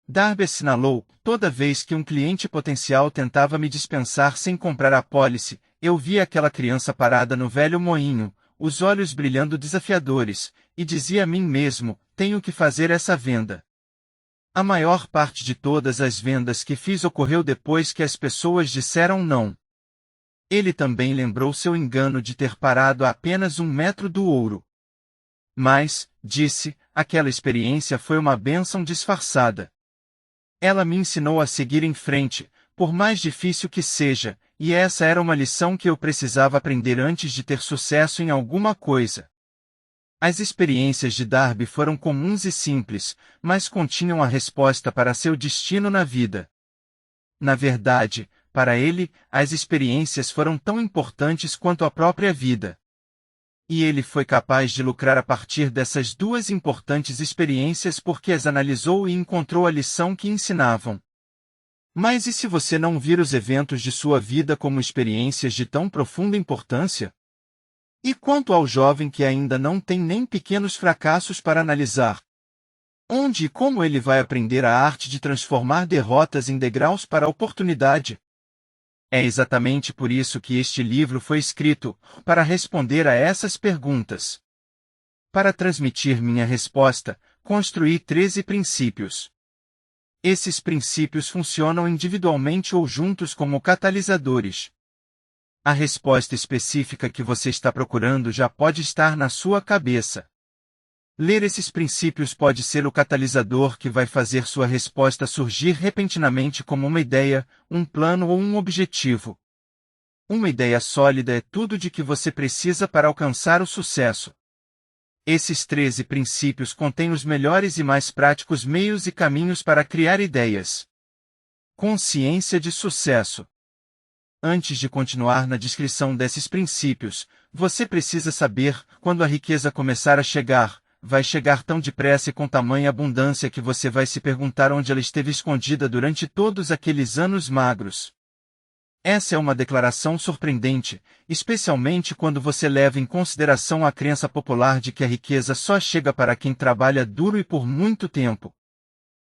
Darby assinalou: toda vez que um cliente potencial tentava me dispensar sem comprar a pólice, eu via aquela criança parada no velho moinho, os olhos brilhando desafiadores, e dizia a mim mesmo: tenho que fazer essa venda. A maior parte de todas as vendas que fiz ocorreu depois que as pessoas disseram não. Ele também lembrou seu engano de ter parado a apenas 1 metro do ouro. Mas, disse, aquela experiência foi uma bênção disfarçada. Ela me ensinou a seguir em frente, por mais difícil que seja, e essa era uma lição que eu precisava aprender antes de ter sucesso em alguma coisa. As experiências de Darby foram comuns e simples, mas continham a resposta para seu destino na vida. Na verdade, para ele, as experiências foram tão importantes quanto a própria vida. E ele foi capaz de lucrar a partir dessas duas importantes experiências porque as analisou e encontrou a lição que ensinavam. Mas e se você não vir os eventos de sua vida como experiências de tão profunda importância? E quanto ao jovem que ainda não tem nem pequenos fracassos para analisar? Onde e como ele vai aprender a arte de transformar derrotas em degraus para a oportunidade? É exatamente por isso que este livro foi escrito, para responder a essas perguntas. Para transmitir minha resposta, construí 13 princípios. Esses princípios funcionam individualmente ou juntos como catalisadores. A resposta específica que você está procurando já pode estar na sua cabeça. Ler esses princípios pode ser o catalisador que vai fazer sua resposta surgir repentinamente como uma ideia, um plano ou um objetivo. Uma ideia sólida é tudo de que você precisa para alcançar o sucesso. Esses 13 princípios contêm os melhores e mais práticos meios e caminhos para criar ideias. Consciência de sucesso. Antes de continuar na descrição desses princípios, você precisa saber, quando a riqueza começar a chegar, vai chegar tão depressa e com tamanha abundância que você vai se perguntar onde ela esteve escondida durante todos aqueles anos magros. Essa é uma declaração surpreendente, especialmente quando você leva em consideração a crença popular de que a riqueza só chega para quem trabalha duro e por muito tempo.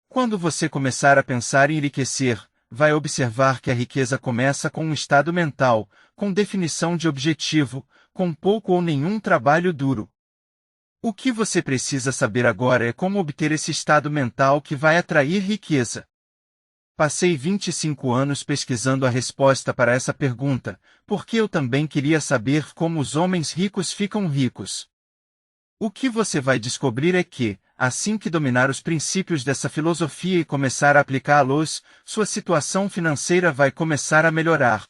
Quando você começar a pensar em enriquecer, vai observar que a riqueza começa com um estado mental, com definição de objetivo, com pouco ou nenhum trabalho duro. O que você precisa saber agora é como obter esse estado mental que vai atrair riqueza. Passei 25 anos pesquisando a resposta para essa pergunta, porque eu também queria saber como os homens ricos ficam ricos. O que você vai descobrir é que, assim que dominar os princípios dessa filosofia e começar a aplicá-los, sua situação financeira vai começar a melhorar.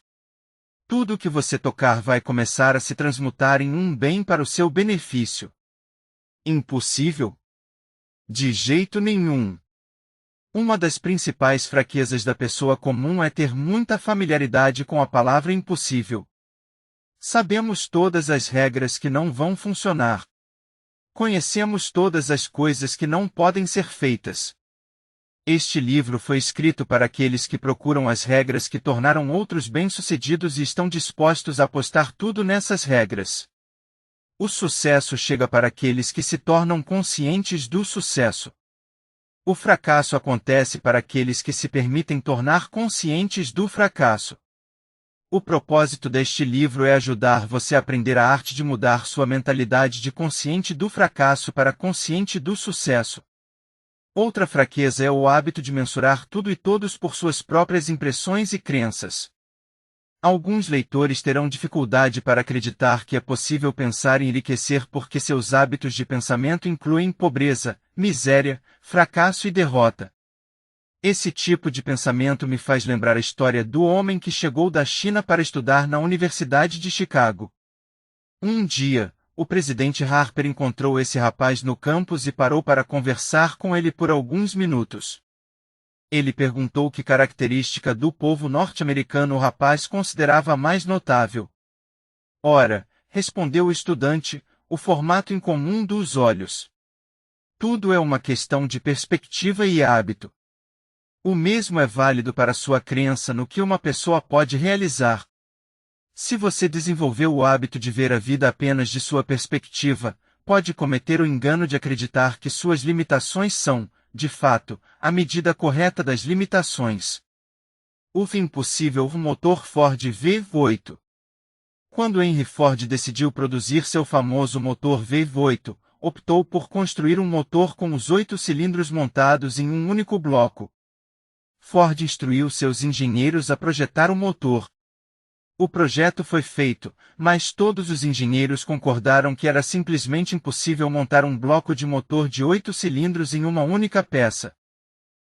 Tudo o que você tocar vai começar a se transmutar em um bem para o seu benefício. Impossível? De jeito nenhum. Uma das principais fraquezas da pessoa comum é ter muita familiaridade com a palavra impossível. Sabemos todas as regras que não vão funcionar. Conhecemos todas as coisas que não podem ser feitas. Este livro foi escrito para aqueles que procuram as regras que tornaram outros bem-sucedidos e estão dispostos a apostar tudo nessas regras. O sucesso chega para aqueles que se tornam conscientes do sucesso. O fracasso acontece para aqueles que se permitem tornar conscientes do fracasso. O propósito deste livro é ajudar você a aprender a arte de mudar sua mentalidade de consciente do fracasso para consciente do sucesso. Outra fraqueza é o hábito de mensurar tudo e todos por suas próprias impressões e crenças. Alguns leitores terão dificuldade para acreditar que é possível pensar e enriquecer porque seus hábitos de pensamento incluem pobreza, miséria, fracasso e derrota. Esse tipo de pensamento me faz lembrar a história do homem que chegou da China para estudar na Universidade de Chicago. Um dia, o presidente Harper encontrou esse rapaz no campus e parou para conversar com ele por alguns minutos. Ele perguntou que característica do povo norte-americano o rapaz considerava mais notável. Ora, respondeu o estudante, o formato incomum dos olhos. Tudo é uma questão de perspectiva e hábito. O mesmo é válido para sua crença no que uma pessoa pode realizar. Se você desenvolveu o hábito de ver a vida apenas de sua perspectiva, pode cometer o engano de acreditar que suas limitações são, de fato, a medida correta das limitações. O impossível motor Ford V8. Quando Henry Ford decidiu produzir seu famoso motor V8, optou por construir um motor com os 8 cilindros montados em um único bloco. Ford instruiu seus engenheiros a projetar o motor. O projeto foi feito, mas todos os engenheiros concordaram que era simplesmente impossível montar um bloco de motor de 8 cilindros em uma única peça.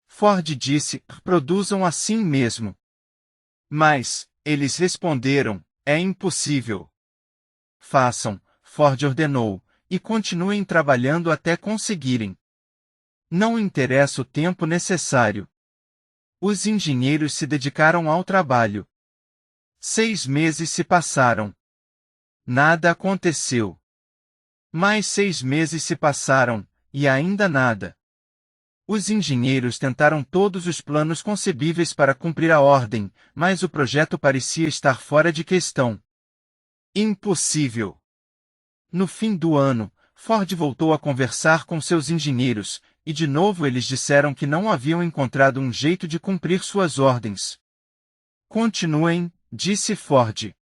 Ford disse, produzam assim mesmo. Mas, eles responderam, é impossível. Façam, Ford ordenou, e continuem trabalhando até conseguirem. Não interessa o tempo necessário. Os engenheiros se dedicaram ao trabalho. 6 meses se passaram. Nada aconteceu. Mais 6 meses se passaram, e ainda nada. Os engenheiros tentaram todos os planos concebíveis para cumprir a ordem, mas o projeto parecia estar fora de questão. Impossível. No fim do ano, Ford voltou a conversar com seus engenheiros, e de novo eles disseram que não haviam encontrado um jeito de cumprir suas ordens. Continuem, disse Ford.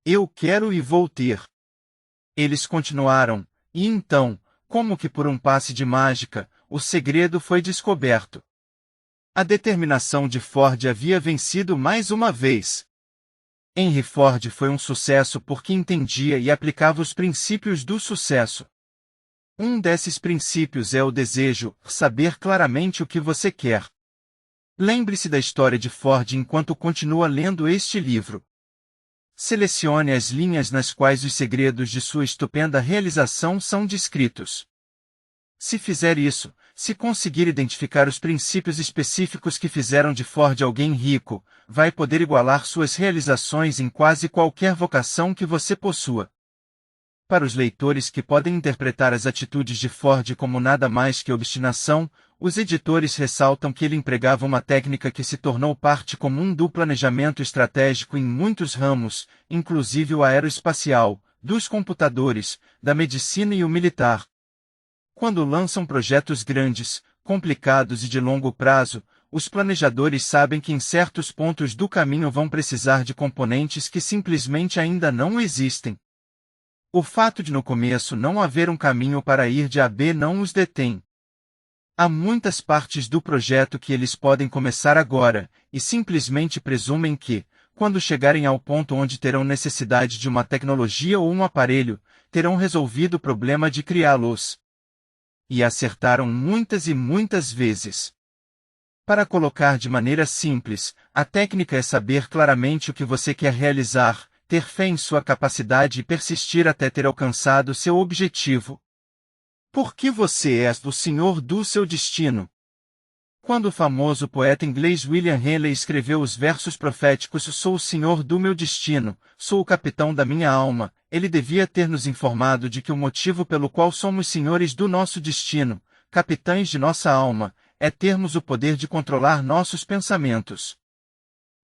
Eu quero e vou ter. Eles continuaram, e então, como que por um passe de mágica, o segredo foi descoberto. A determinação de Ford havia vencido mais uma vez. Henry Ford foi um sucesso porque entendia e aplicava os princípios do sucesso. Um desses princípios é o desejo, saber claramente o que você quer. Lembre-se da história de Ford enquanto continua lendo este livro. Selecione as linhas nas quais os segredos de sua estupenda realização são descritos. Se fizer isso, se conseguir identificar os princípios específicos que fizeram de Ford alguém rico, vai poder igualar suas realizações em quase qualquer vocação que você possua. Para os leitores que podem interpretar as atitudes de Ford como nada mais que obstinação, os editores ressaltam que ele empregava uma técnica que se tornou parte comum do planejamento estratégico em muitos ramos, inclusive o aeroespacial, dos computadores, da medicina e o militar. Quando lançam projetos grandes, complicados e de longo prazo, os planejadores sabem que em certos pontos do caminho vão precisar de componentes que simplesmente ainda não existem. O fato de no começo não haver um caminho para ir de A a B não os detém. Há muitas partes do projeto que eles podem começar agora, e simplesmente presumem que, quando chegarem ao ponto onde terão necessidade de uma tecnologia ou um aparelho, terão resolvido o problema de criá-los. E acertaram muitas e muitas vezes. Para colocar de maneira simples, a técnica é saber claramente o que você quer realizar, ter fé em sua capacidade e persistir até ter alcançado seu objetivo. Porque você é o senhor do seu destino. Quando o famoso poeta inglês William Henley escreveu os versos proféticos "Sou o senhor do meu destino, sou o capitão da minha alma", ele devia ter nos informado de que o motivo pelo qual somos senhores do nosso destino, capitães de nossa alma, é termos o poder de controlar nossos pensamentos.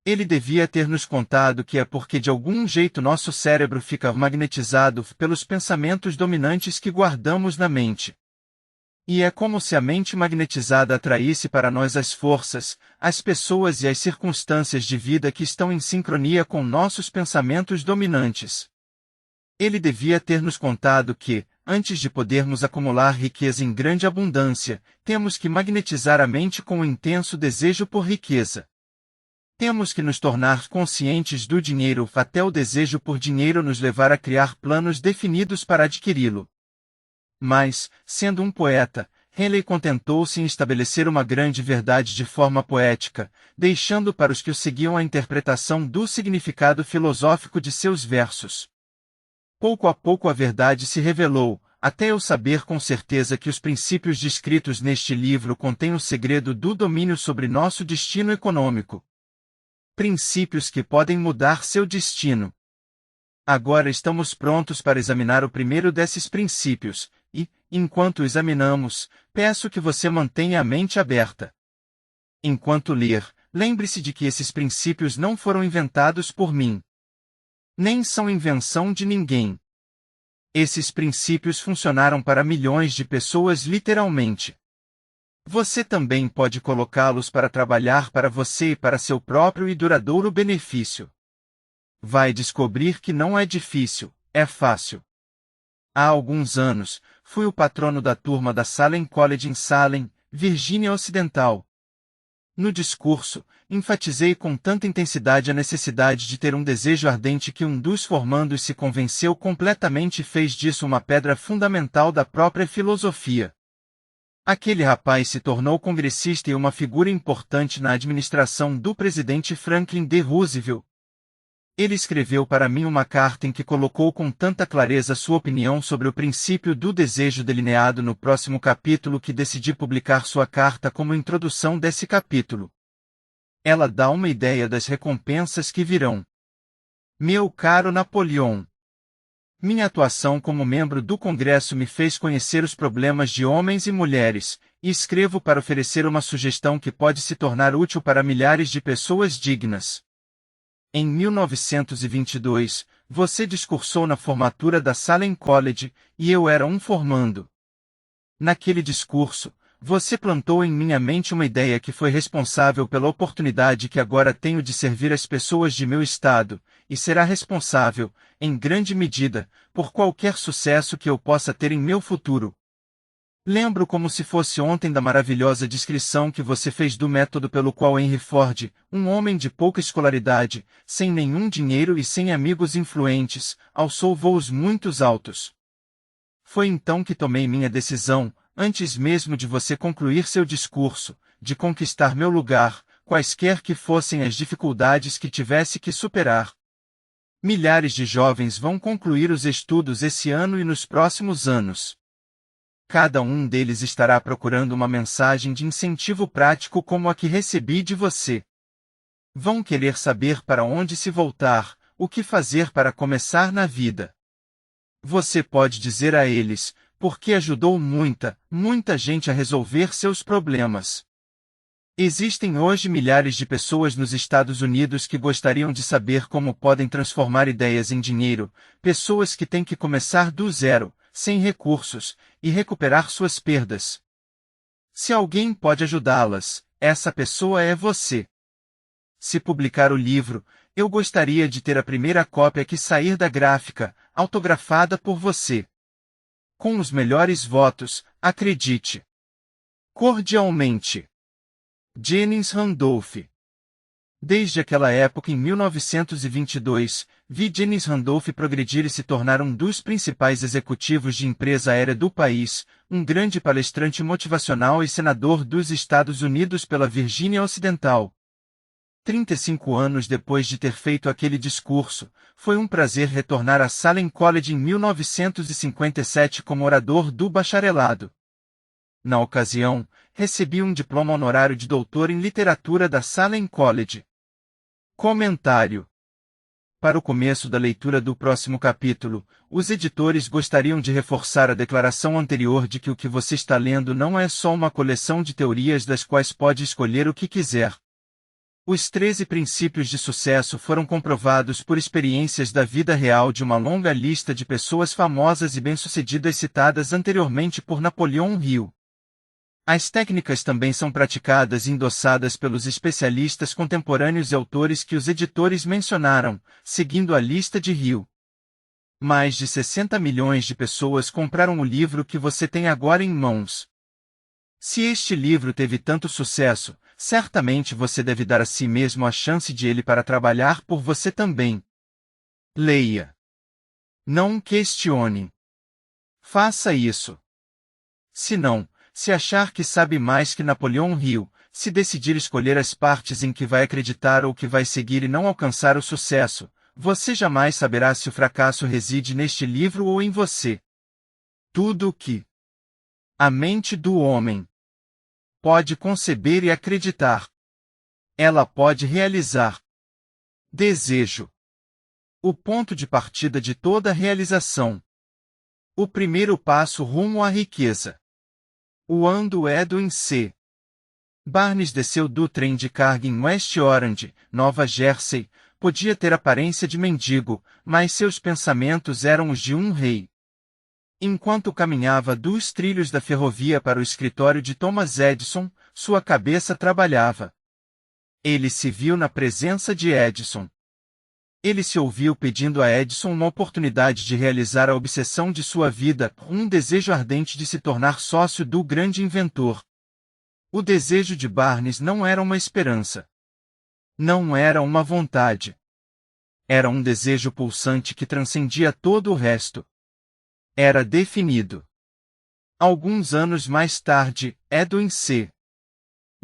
Ele devia ter nos contado que é porque de algum jeito nosso cérebro fica magnetizado pelos pensamentos dominantes que guardamos na mente. E é como se a mente magnetizada atraísse para nós as forças, as pessoas e as circunstâncias de vida que estão em sincronia com nossos pensamentos dominantes. Ele devia ter nos contado que, antes de podermos acumular riqueza em grande abundância, temos que magnetizar a mente com um intenso desejo por riqueza. Temos que nos tornar conscientes do dinheiro até o desejo por dinheiro nos levar a criar planos definidos para adquiri-lo. Mas, sendo um poeta, Henley contentou-se em estabelecer uma grande verdade de forma poética, deixando para os que o seguiam a interpretação do significado filosófico de seus versos. Pouco a pouco a verdade se revelou, até eu saber com certeza que os princípios descritos neste livro contêm o segredo do domínio sobre nosso destino econômico. Princípios que podem mudar seu destino. Agora estamos prontos para examinar o primeiro desses princípios, e, enquanto o examinamos, peço que você mantenha a mente aberta. Enquanto ler, lembre-se de que esses princípios não foram inventados por mim. Nem são invenção de ninguém. Esses princípios funcionaram para milhões de pessoas literalmente. Você também pode colocá-los para trabalhar para você e para seu próprio e duradouro benefício. Vai descobrir que não é difícil, é fácil. Há alguns anos, fui o patrono da turma da Salem College em Salem, Virgínia Ocidental. No discurso, enfatizei com tanta intensidade a necessidade de ter um desejo ardente que um dos formandos se convenceu completamente e fez disso uma pedra fundamental da própria filosofia. Aquele rapaz se tornou congressista e uma figura importante na administração do presidente Franklin D. Roosevelt. Ele escreveu para mim uma carta em que colocou com tanta clareza sua opinião sobre o princípio do desejo delineado no próximo capítulo que decidi publicar sua carta como introdução desse capítulo. Ela dá uma ideia das recompensas que virão. Meu caro Napoleão, minha atuação como membro do Congresso me fez conhecer os problemas de homens e mulheres, e escrevo para oferecer uma sugestão que pode se tornar útil para milhares de pessoas dignas. Em 1922, você discursou na formatura da Salem College, e eu era um formando. Naquele discurso, você plantou em minha mente uma ideia que foi responsável pela oportunidade que agora tenho de servir as pessoas de meu estado, e será responsável, em grande medida, por qualquer sucesso que eu possa ter em meu futuro. Lembro como se fosse ontem da maravilhosa descrição que você fez do método pelo qual Henry Ford, um homem de pouca escolaridade, sem nenhum dinheiro e sem amigos influentes, alçou voos muito altos. Foi então que tomei minha decisão, antes mesmo de você concluir seu discurso, de conquistar meu lugar, quaisquer que fossem as dificuldades que tivesse que superar. Milhares de jovens vão concluir os estudos esse ano e nos próximos anos. Cada um deles estará procurando uma mensagem de incentivo prático como a que recebi de você. Vão querer saber para onde se voltar, o que fazer para começar na vida. Você pode dizer a eles, porque ajudou muita gente a resolver seus problemas. Existem hoje milhares de pessoas nos Estados Unidos que gostariam de saber como podem transformar ideias em dinheiro, pessoas que têm que começar do zero, sem recursos, e recuperar suas perdas. Se alguém pode ajudá-las, essa pessoa é você. Se publicar o livro, eu gostaria de ter a primeira cópia que sair da gráfica, autografada por você. Com os melhores votos, acredite. Cordialmente. Jennings Randolph. Desde aquela época em 1922, vi Jennings Randolph progredir e se tornar um dos principais executivos de empresa aérea do país, um grande palestrante motivacional e senador dos Estados Unidos pela Virgínia Ocidental. 35 anos depois de ter feito aquele discurso, foi um prazer retornar a Salem College em 1957 como orador do bacharelado. Na ocasião, recebi um diploma honorário de doutor em literatura da Salem College. Comentário. Para o começo da leitura do próximo capítulo, os editores gostariam de reforçar a declaração anterior de que o que você está lendo não é só uma coleção de teorias das quais pode escolher o que quiser. Os 13 princípios de sucesso foram comprovados por experiências da vida real de uma longa lista de pessoas famosas e bem-sucedidas citadas anteriormente por Napoleão Hill. As técnicas também são praticadas e endossadas pelos especialistas contemporâneos e autores que os editores mencionaram, seguindo a lista de Hill. Mais de 60 milhões de pessoas compraram o livro que você tem agora em mãos. Se este livro teve tanto sucesso, certamente você deve dar a si mesmo a chance de ele para trabalhar por você também. Leia. Não questione. Faça isso. Se não, se achar que sabe mais que Napoleão Hill, se decidir escolher as partes em que vai acreditar ou que vai seguir e não alcançar o sucesso, você jamais saberá se o fracasso reside neste livro ou em você. Tudo o que a mente do homem pode conceber e acreditar, ela pode realizar. Desejo. O ponto de partida de toda realização. O primeiro passo rumo à riqueza. O Edwin C. Barnes desceu do trem de carga em West Orange, Nova Jersey. Podia ter aparência de mendigo, mas seus pensamentos eram os de um rei. Enquanto caminhava dos trilhos da ferrovia para o escritório de Thomas Edison, sua cabeça trabalhava. Ele se viu na presença de Edison. Ele se ouviu pedindo a Edison uma oportunidade de realizar a obsessão de sua vida, um desejo ardente de se tornar sócio do grande inventor. O desejo de Barnes não era uma esperança. Não era uma vontade. Era um desejo pulsante que transcendia todo o resto. Era definido. Alguns anos mais tarde, Edwin C.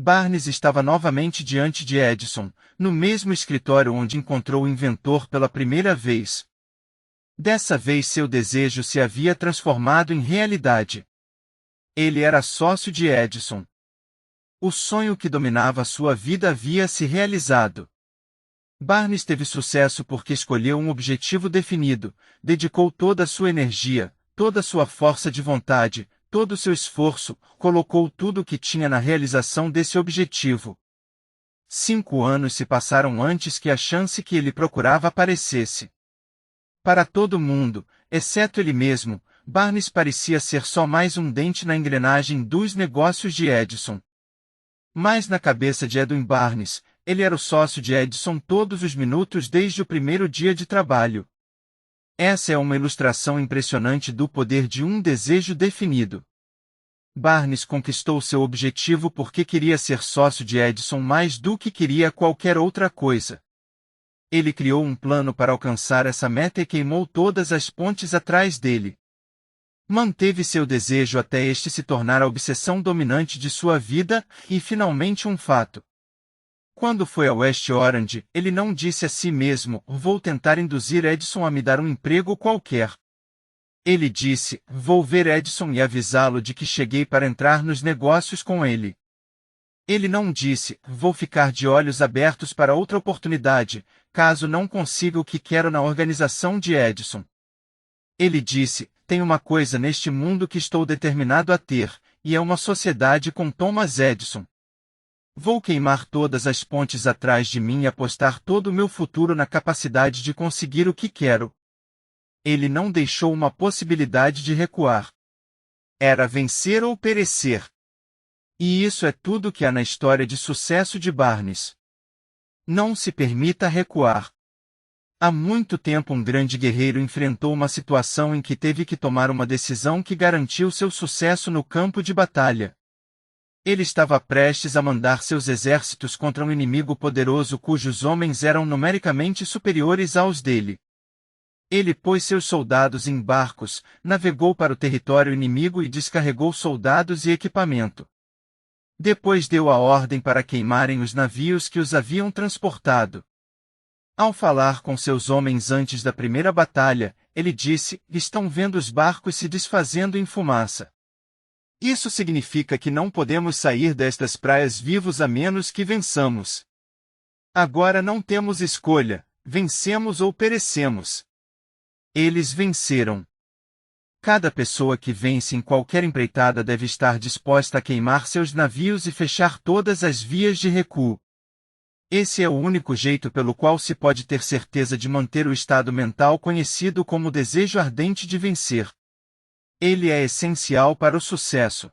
Barnes estava novamente diante de Edison, no mesmo escritório onde encontrou o inventor pela primeira vez. Dessa vez seu desejo se havia transformado em realidade. Ele era sócio de Edison. O sonho que dominava sua vida havia se realizado. Barnes teve sucesso porque escolheu um objetivo definido, dedicou toda a sua energia, toda a sua força de vontade, todo o seu esforço, colocou tudo o que tinha na realização desse objetivo. 5 anos se passaram antes que a chance que ele procurava aparecesse. Para todo mundo, exceto ele mesmo, Barnes parecia ser só mais um dente na engrenagem dos negócios de Edison. Mas na cabeça de Edwin Barnes, ele era o sócio de Edison todos os minutos desde o primeiro dia de trabalho. Essa é uma ilustração impressionante do poder de um desejo definido. Barnes conquistou seu objetivo porque queria ser sócio de Edison mais do que queria qualquer outra coisa. Ele criou um plano para alcançar essa meta e queimou todas as pontes atrás dele. Manteve seu desejo até este se tornar a obsessão dominante de sua vida, e finalmente um fato. Quando foi a West Orange, ele não disse a si mesmo, vou tentar induzir Edison a me dar um emprego qualquer. Ele disse, vou ver Edison e avisá-lo de que cheguei para entrar nos negócios com ele. Ele não disse, vou ficar de olhos abertos para outra oportunidade, caso não consiga o que quero na organização de Edison. Ele disse, tem uma coisa neste mundo que estou determinado a ter, e é uma sociedade com Thomas Edison. Vou queimar todas as pontes atrás de mim e apostar todo o meu futuro na capacidade de conseguir o que quero. Ele não deixou uma possibilidade de recuar. Era vencer ou perecer. E isso é tudo que há na história de sucesso de Barnes. Não se permita recuar. Há muito tempo um grande guerreiro enfrentou uma situação em que teve que tomar uma decisão que garantiu seu sucesso no campo de batalha. Ele estava prestes a mandar seus exércitos contra um inimigo poderoso cujos homens eram numericamente superiores aos dele. Ele pôs seus soldados em barcos, navegou para o território inimigo e descarregou soldados e equipamento. Depois deu a ordem para queimarem os navios que os haviam transportado. Ao falar com seus homens antes da primeira batalha, ele disse, estão vendo os barcos se desfazendo em fumaça. Isso significa que não podemos sair destas praias vivos a menos que vençamos. Agora não temos escolha, vencemos ou perecemos. Eles venceram. Cada pessoa que vence em qualquer empreitada deve estar disposta a queimar seus navios e fechar todas as vias de recuo. Esse é o único jeito pelo qual se pode ter certeza de manter o estado mental conhecido como desejo ardente de vencer. Ele é essencial para o sucesso.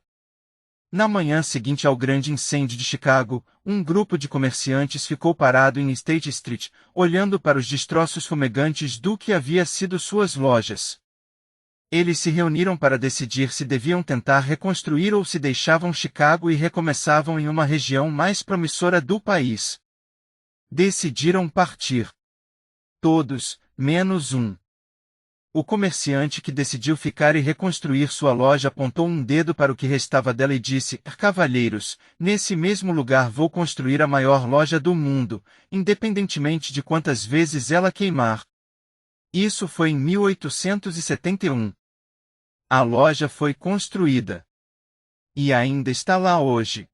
Na manhã seguinte ao grande incêndio de Chicago, um grupo de comerciantes ficou parado em State Street, olhando para os destroços fumegantes do que havia sido suas lojas. Eles se reuniram para decidir se deviam tentar reconstruir ou se deixavam Chicago e recomeçavam em uma região mais promissora do país. Decidiram partir. Todos, menos um. O comerciante que decidiu ficar e reconstruir sua loja apontou um dedo para o que restava dela e disse: Cavalheiros, nesse mesmo lugar vou construir a maior loja do mundo, independentemente de quantas vezes ela queimar. Isso foi em 1871. A loja foi construída. E ainda está lá hoje.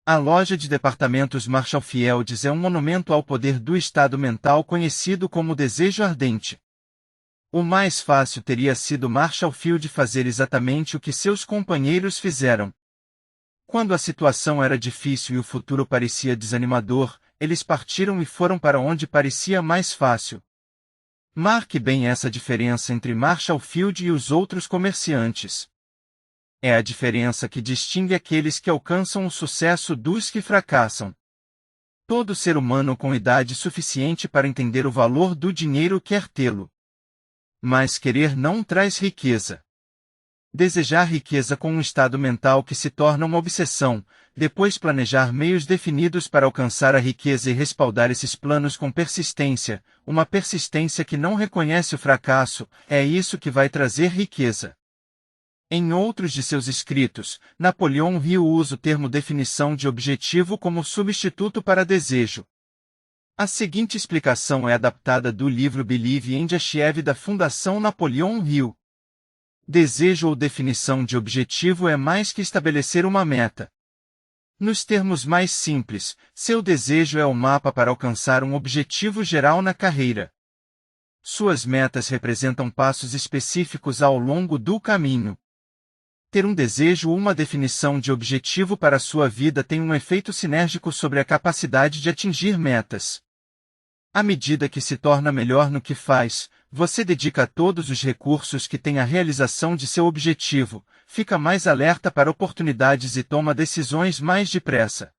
A loja de departamentos Marshall Fields é um monumento ao poder do estado mental conhecido como desejo ardente. O mais fácil teria sido Marshall Field fazer exatamente o que seus companheiros fizeram. Quando a situação era difícil e o futuro parecia desanimador, eles partiram e foram para onde parecia mais fácil. Marque bem essa diferença entre Marshall Field e os outros comerciantes. É a diferença que distingue aqueles que alcançam o sucesso dos que fracassam. Todo ser humano com idade suficiente para entender o valor do dinheiro quer tê-lo. Mas querer não traz riqueza. Desejar riqueza com um estado mental que se torna uma obsessão, depois planejar meios definidos para alcançar a riqueza e respaldar esses planos com persistência, uma persistência que não reconhece o fracasso, é isso que vai trazer riqueza. Em outros de seus escritos, Napoleão Hill usa o termo definição de objetivo como substituto para desejo. A seguinte explicação é adaptada do livro Believe and Achieve da Fundação Napoleão Hill. Desejo ou definição de objetivo é mais que estabelecer uma meta. Nos termos mais simples, seu desejo é o mapa para alcançar um objetivo geral na carreira. Suas metas representam passos específicos ao longo do caminho. Ter um desejo ou uma definição de objetivo para sua vida tem um efeito sinérgico sobre a capacidade de atingir metas. À medida que se torna melhor no que faz, você dedica todos os recursos que tem à realização de seu objetivo, fica mais alerta para oportunidades e toma decisões mais depressa.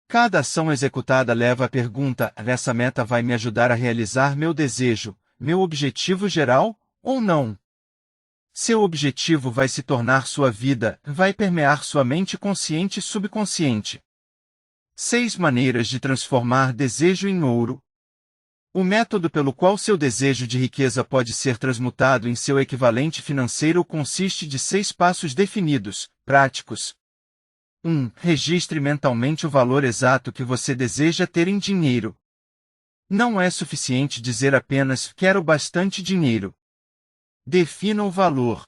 Cada ação executada leva à pergunta: essa meta vai me ajudar a realizar meu desejo, meu objetivo geral, ou não? Seu objetivo vai se tornar sua vida, vai permear sua mente consciente e subconsciente. 6 maneiras de transformar desejo em ouro. O método pelo qual seu desejo de riqueza pode ser transmutado em seu equivalente financeiro consiste de 6 passos definidos, práticos. 1. Registre mentalmente o valor exato que você deseja ter em dinheiro. Não é suficiente dizer apenas quero bastante dinheiro. Defina o valor.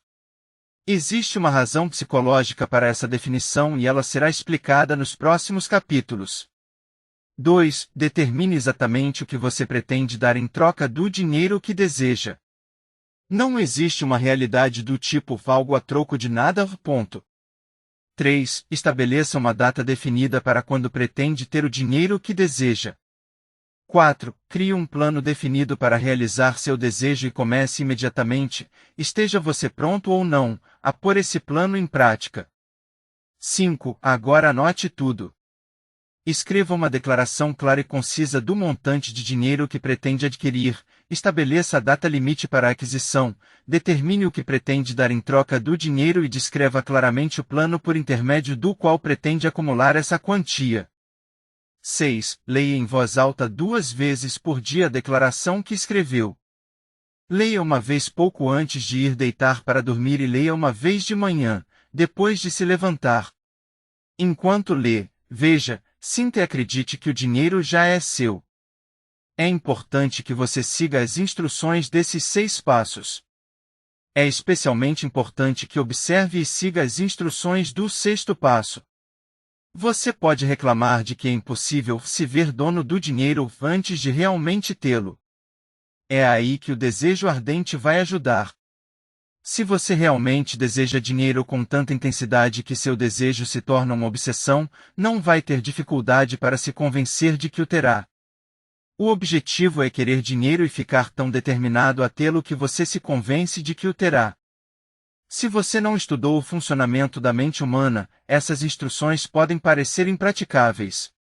Existe uma razão psicológica para essa definição e ela será explicada nos próximos capítulos. 2. Determine exatamente o que você pretende dar em troca do dinheiro que deseja. Não existe uma realidade do tipo algo a troco de nada. 3. Estabeleça uma data definida para quando pretende ter o dinheiro que deseja. 4. Crie um plano definido para realizar seu desejo e comece imediatamente, esteja você pronto ou não, a pôr esse plano em prática. 5. Agora anote tudo. Escreva uma declaração clara e concisa do montante de dinheiro que pretende adquirir, estabeleça a data limite para a aquisição, determine o que pretende dar em troca do dinheiro e descreva claramente o plano por intermédio do qual pretende acumular essa quantia. 6. Leia em voz alta 2 vezes por dia a declaração que escreveu. Leia uma vez pouco antes de ir deitar para dormir e leia uma vez de manhã, depois de se levantar. Enquanto lê, veja, sinta e acredite que o dinheiro já é seu. É importante que você siga as instruções desses 6 passos. É especialmente importante que observe e siga as instruções do 6º passo. Você pode reclamar de que é impossível se ver dono do dinheiro antes de realmente tê-lo. É aí que o desejo ardente vai ajudar. Se você realmente deseja dinheiro com tanta intensidade que seu desejo se torna uma obsessão, não vai ter dificuldade para se convencer de que o terá. O objetivo é querer dinheiro e ficar tão determinado a tê-lo que você se convence de que o terá. Se você não estudou o funcionamento da mente humana, essas instruções podem parecer impraticáveis.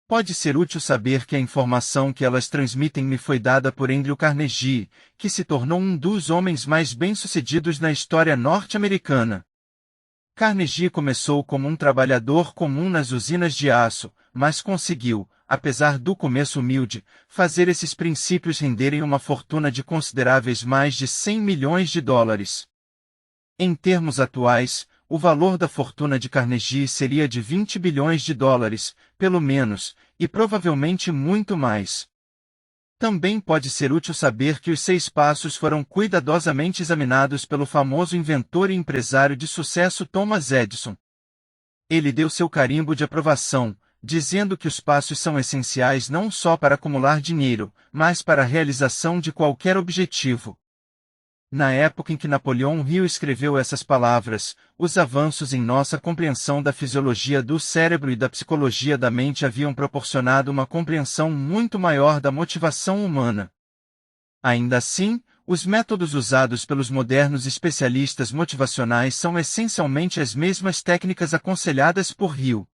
Pode ser útil saber que a informação que elas transmitem me foi dada por Andrew Carnegie, que se tornou um dos homens mais bem-sucedidos na história norte-americana. Carnegie começou como um trabalhador comum nas usinas de aço, mas conseguiu, apesar do começo humilde, fazer esses princípios renderem uma fortuna de consideráveis mais de 100 milhões de dólares. Em termos atuais, o valor da fortuna de Carnegie seria de 20 bilhões de dólares, pelo menos, e provavelmente muito mais. Também pode ser útil saber que os 6 passos foram cuidadosamente examinados pelo famoso inventor e empresário de sucesso Thomas Edison. Ele deu seu carimbo de aprovação, dizendo que os passos são essenciais não só para acumular dinheiro, mas para a realização de qualquer objetivo. Na época em que Napoleão Hill escreveu essas palavras, os avanços em nossa compreensão da fisiologia do cérebro e da psicologia da mente haviam proporcionado uma compreensão muito maior da motivação humana. Ainda assim, os métodos usados pelos modernos especialistas motivacionais são essencialmente as mesmas técnicas aconselhadas por Hill.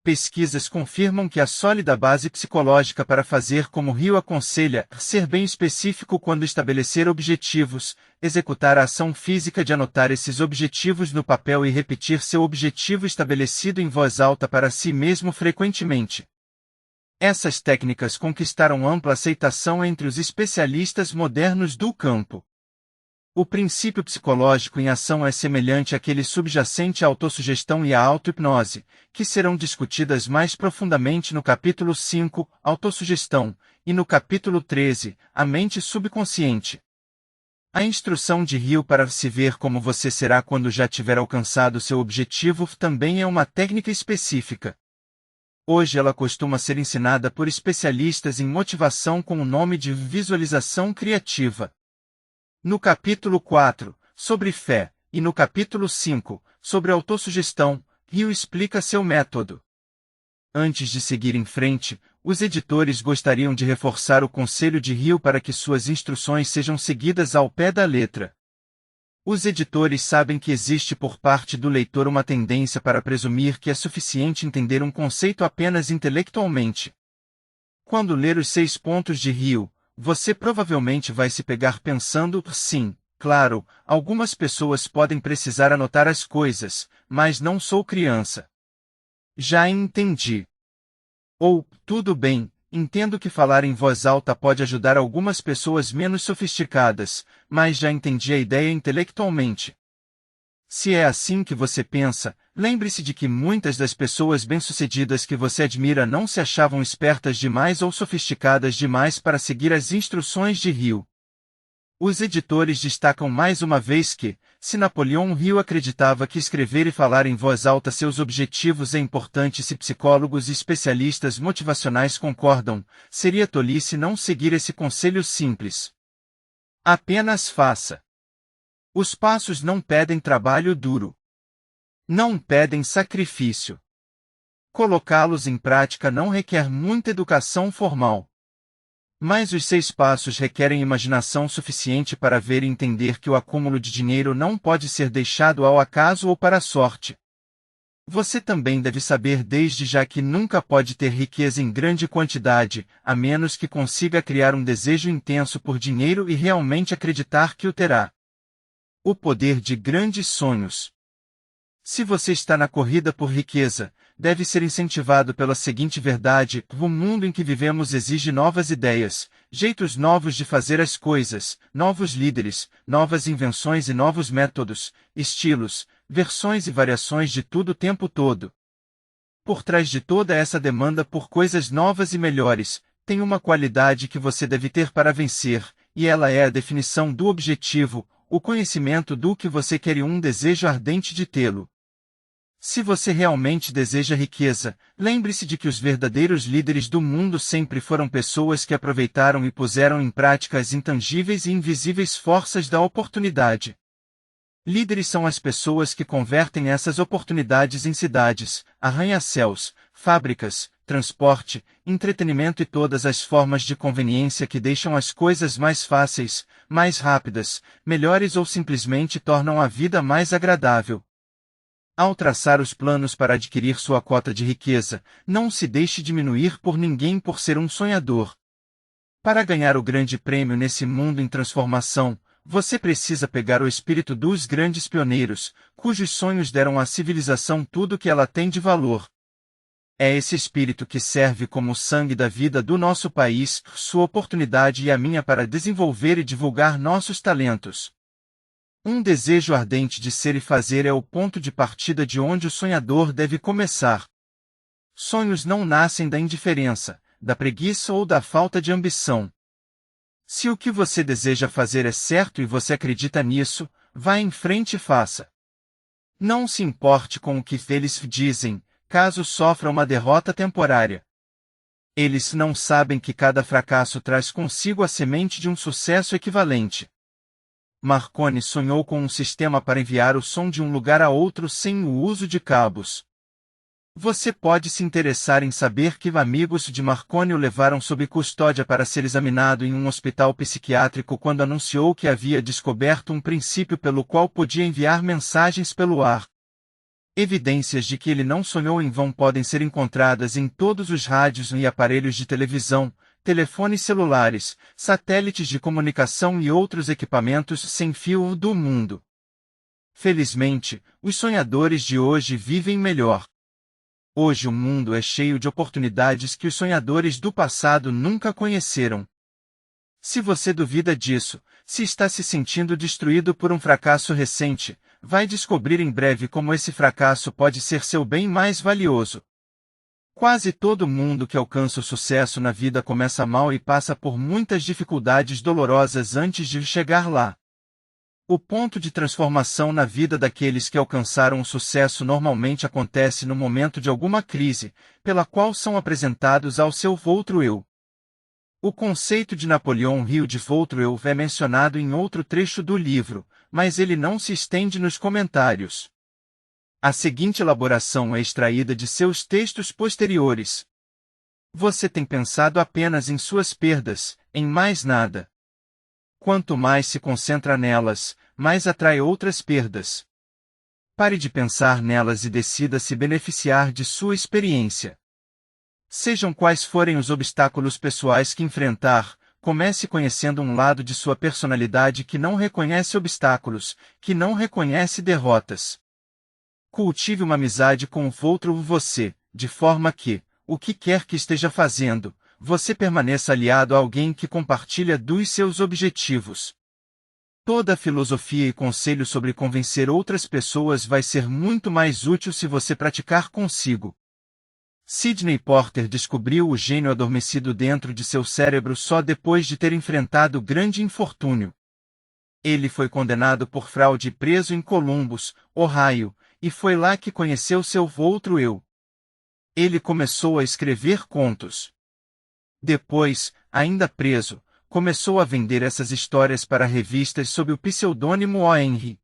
Pesquisas confirmam que há sólida base psicológica para fazer como Hill aconselha, ser bem específico quando estabelecer objetivos, executar a ação física de anotar esses objetivos no papel e repetir seu objetivo estabelecido em voz alta para si mesmo frequentemente. Essas técnicas conquistaram ampla aceitação entre os especialistas modernos do campo. O princípio psicológico em ação é semelhante àquele subjacente à autossugestão e à auto-hipnose, que serão discutidas mais profundamente no capítulo 5, Autossugestão, e no capítulo 13, A Mente Subconsciente. A instrução de Hill para se ver como você será quando já tiver alcançado seu objetivo também é uma técnica específica. Hoje ela costuma ser ensinada por especialistas em motivação com o nome de visualização criativa. No capítulo 4, sobre fé, e no capítulo 5, sobre autossugestão, Hill explica seu método. Antes de seguir em frente, os editores gostariam de reforçar o conselho de Hill para que suas instruções sejam seguidas ao pé da letra. Os editores sabem que existe por parte do leitor uma tendência para presumir que é suficiente entender um conceito apenas intelectualmente. Quando ler os 6 pontos de Hill, você provavelmente vai se pegar pensando, sim, claro, algumas pessoas podem precisar anotar as coisas, mas não sou criança. Já entendi. Ou, tudo bem, entendo que falar em voz alta pode ajudar algumas pessoas menos sofisticadas, mas já entendi a ideia intelectualmente. Se é assim que você pensa, lembre-se de que muitas das pessoas bem-sucedidas que você admira não se achavam espertas demais ou sofisticadas demais para seguir as instruções de Hill. Os editores destacam mais uma vez que, se Napoleão Hill acreditava que escrever e falar em voz alta seus objetivos é importante, se psicólogos e especialistas motivacionais concordam, seria tolice não seguir esse conselho simples. Apenas faça. Os passos não pedem trabalho duro. Não pedem sacrifício. Colocá-los em prática não requer muita educação formal. Mas os 6 passos requerem imaginação suficiente para ver e entender que o acúmulo de dinheiro não pode ser deixado ao acaso ou para a sorte. Você também deve saber desde já que nunca pode ter riqueza em grande quantidade, a menos que consiga criar um desejo intenso por dinheiro e realmente acreditar que o terá. O poder de grandes sonhos. Se você está na corrida por riqueza, deve ser incentivado pela seguinte verdade: o mundo em que vivemos exige novas ideias, jeitos novos de fazer as coisas, novos líderes, novas invenções e novos métodos, estilos, versões e variações de tudo o tempo todo. Por trás de toda essa demanda por coisas novas e melhores, tem uma qualidade que você deve ter para vencer, e ela é a definição do objetivo, o conhecimento do que você quer e um desejo ardente de tê-lo. Se você realmente deseja riqueza, lembre-se de que os verdadeiros líderes do mundo sempre foram pessoas que aproveitaram e puseram em prática as intangíveis e invisíveis forças da oportunidade. Líderes são as pessoas que convertem essas oportunidades em cidades, arranha-céus, fábricas, transporte, entretenimento e todas as formas de conveniência que deixam as coisas mais fáceis, mais rápidas, melhores ou simplesmente tornam a vida mais agradável. Ao traçar os planos para adquirir sua cota de riqueza, não se deixe diminuir por ninguém por ser um sonhador. Para ganhar o grande prêmio nesse mundo em transformação, você precisa pegar o espírito dos grandes pioneiros, cujos sonhos deram à civilização tudo o que ela tem de valor. É esse espírito que serve como o sangue da vida do nosso país, sua oportunidade e a minha para desenvolver e divulgar nossos talentos. Um desejo ardente de ser e fazer é o ponto de partida de onde o sonhador deve começar. Sonhos não nascem da indiferença, da preguiça ou da falta de ambição. Se o que você deseja fazer é certo e você acredita nisso, vá em frente e faça. Não se importe com o que eles dizem, caso sofra uma derrota temporária. Eles não sabem que cada fracasso traz consigo a semente de um sucesso equivalente. Marconi sonhou com um sistema para enviar o som de um lugar a outro sem o uso de cabos. Você pode se interessar em saber que amigos de Marconi o levaram sob custódia para ser examinado em um hospital psiquiátrico quando anunciou que havia descoberto um princípio pelo qual podia enviar mensagens pelo ar. Evidências de que ele não sonhou em vão podem ser encontradas em todos os rádios e aparelhos de televisão, telefones celulares, satélites de comunicação e outros equipamentos sem fio do mundo. Felizmente, os sonhadores de hoje vivem melhor. Hoje o mundo é cheio de oportunidades que os sonhadores do passado nunca conheceram. Se você duvida disso, se está se sentindo destruído por um fracasso recente, vai descobrir em breve como esse fracasso pode ser seu bem mais valioso. Quase todo mundo que alcança o sucesso na vida começa mal e passa por muitas dificuldades dolorosas antes de chegar lá. O ponto de transformação na vida daqueles que alcançaram o sucesso normalmente acontece no momento de alguma crise, pela qual são apresentados ao seu outro eu. O conceito de Napoleão Hill de outro eu é mencionado em outro trecho do livro, mas ele não se estende nos comentários. A seguinte elaboração é extraída de seus textos posteriores. Você tem pensado apenas em suas perdas, em mais nada. Quanto mais se concentra nelas, mais atrai outras perdas. Pare de pensar nelas e decida se beneficiar de sua experiência. Sejam quais forem os obstáculos pessoais que enfrentar, comece conhecendo um lado de sua personalidade que não reconhece obstáculos, que não reconhece derrotas. Cultive uma amizade com o outro você, de forma que, o que quer que esteja fazendo, você permaneça aliado a alguém que compartilha dos seus objetivos. Toda a filosofia e conselho sobre convencer outras pessoas vai ser muito mais útil se você praticar consigo. Sidney Porter descobriu o gênio adormecido dentro de seu cérebro só depois de ter enfrentado grande infortúnio. Ele foi condenado por fraude e preso em Columbus, Ohio, e foi lá que conheceu seu outro eu. Ele começou a escrever contos. Depois, ainda preso, começou a vender essas histórias para revistas sob o pseudônimo O. Henry.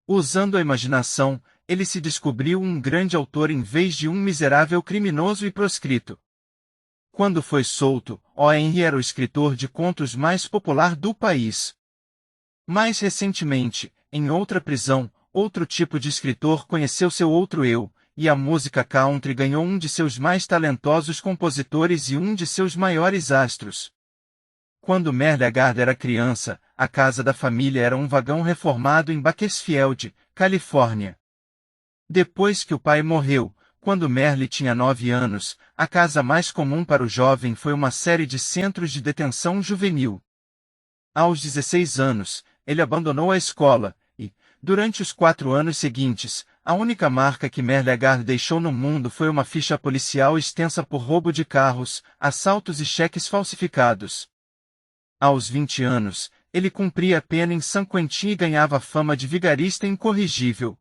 Usando a imaginação, ele se descobriu um grande autor em vez de um miserável criminoso e proscrito. Quando foi solto, O. Henry era o escritor de contos mais popular do país. Mais recentemente, em outra prisão, outro tipo de escritor conheceu seu outro eu, e a música country ganhou um de seus mais talentosos compositores e um de seus maiores astros. Quando Merle Haggard era criança, a casa da família era um vagão reformado em Bakersfield, Califórnia. Depois que o pai morreu, quando Merle tinha 9 anos, a casa mais comum para o jovem foi uma série de centros de detenção juvenil. Aos 16 anos, ele abandonou a escola, e, durante os 4 anos seguintes, a única marca que Merle Haggard deixou no mundo foi uma ficha policial extensa por roubo de carros, assaltos e cheques falsificados. Aos 20 anos, ele cumpria a pena em San Quentin e ganhava fama de vigarista incorrigível.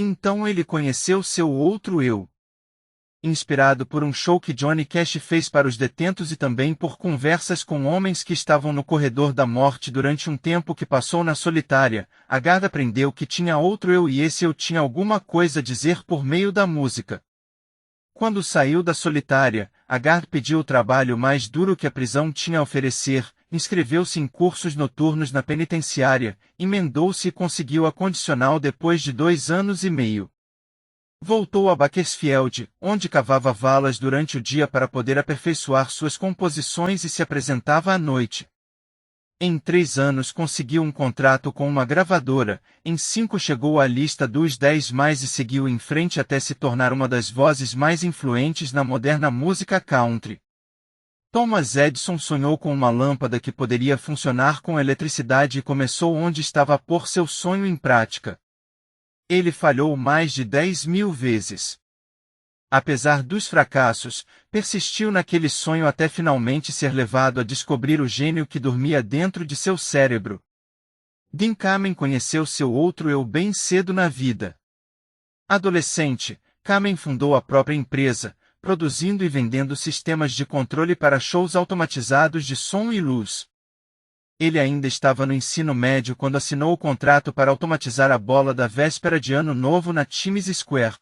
Então ele conheceu seu outro eu. Inspirado por um show que Johnny Cash fez para os detentos e também por conversas com homens que estavam no corredor da morte durante um tempo que passou na solitária, Haggard aprendeu que tinha outro eu e esse eu tinha alguma coisa a dizer por meio da música. Quando saiu da solitária, Haggard pediu o trabalho mais duro que a prisão tinha a oferecer, inscreveu-se em cursos noturnos na penitenciária, emendou-se e conseguiu a condicional depois de 2 anos e meio. Voltou a Bakersfield, onde cavava valas durante o dia para poder aperfeiçoar suas composições e se apresentava à noite. Em 3 anos conseguiu um contrato com uma gravadora, em 5 chegou à lista dos 10 mais e seguiu em frente até se tornar uma das vozes mais influentes na moderna música country. Thomas Edison sonhou com uma lâmpada que poderia funcionar com eletricidade e começou onde estava a pôr seu sonho em prática. Ele falhou mais de 10.000 vezes. Apesar dos fracassos, persistiu naquele sonho até finalmente ser levado a descobrir o gênio que dormia dentro de seu cérebro. Dean Kamen conheceu seu outro eu bem cedo na vida. Adolescente, Kamen fundou a própria empresa, produzindo e vendendo sistemas de controle para shows automatizados de som e luz. Ele ainda estava no ensino médio quando assinou o contrato para automatizar a bola da véspera de Ano Novo na Times Square.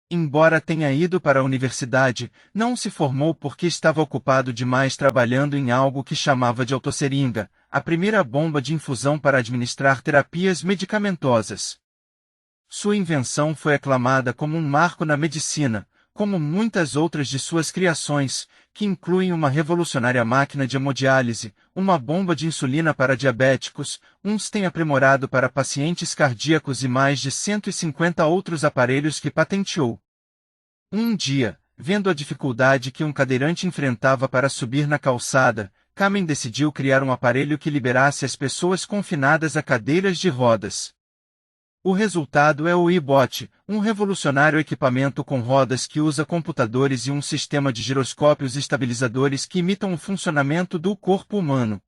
Embora tenha ido para a universidade, não se formou porque estava ocupado demais trabalhando em algo que chamava de autosseringa, a primeira bomba de infusão para administrar terapias medicamentosas. Sua invenção foi aclamada como um marco na medicina, como muitas outras de suas criações, que incluem uma revolucionária máquina de hemodiálise, uma bomba de insulina para diabéticos, um stem aprimorado para pacientes cardíacos e mais de 150 outros aparelhos que patenteou. Um dia, vendo a dificuldade que um cadeirante enfrentava para subir na calçada, Kamen decidiu criar um aparelho que liberasse as pessoas confinadas a cadeiras de rodas. O resultado é o e-bot, um revolucionário equipamento com rodas que usa computadores e um sistema de giroscópios estabilizadores que imitam o funcionamento do corpo humano.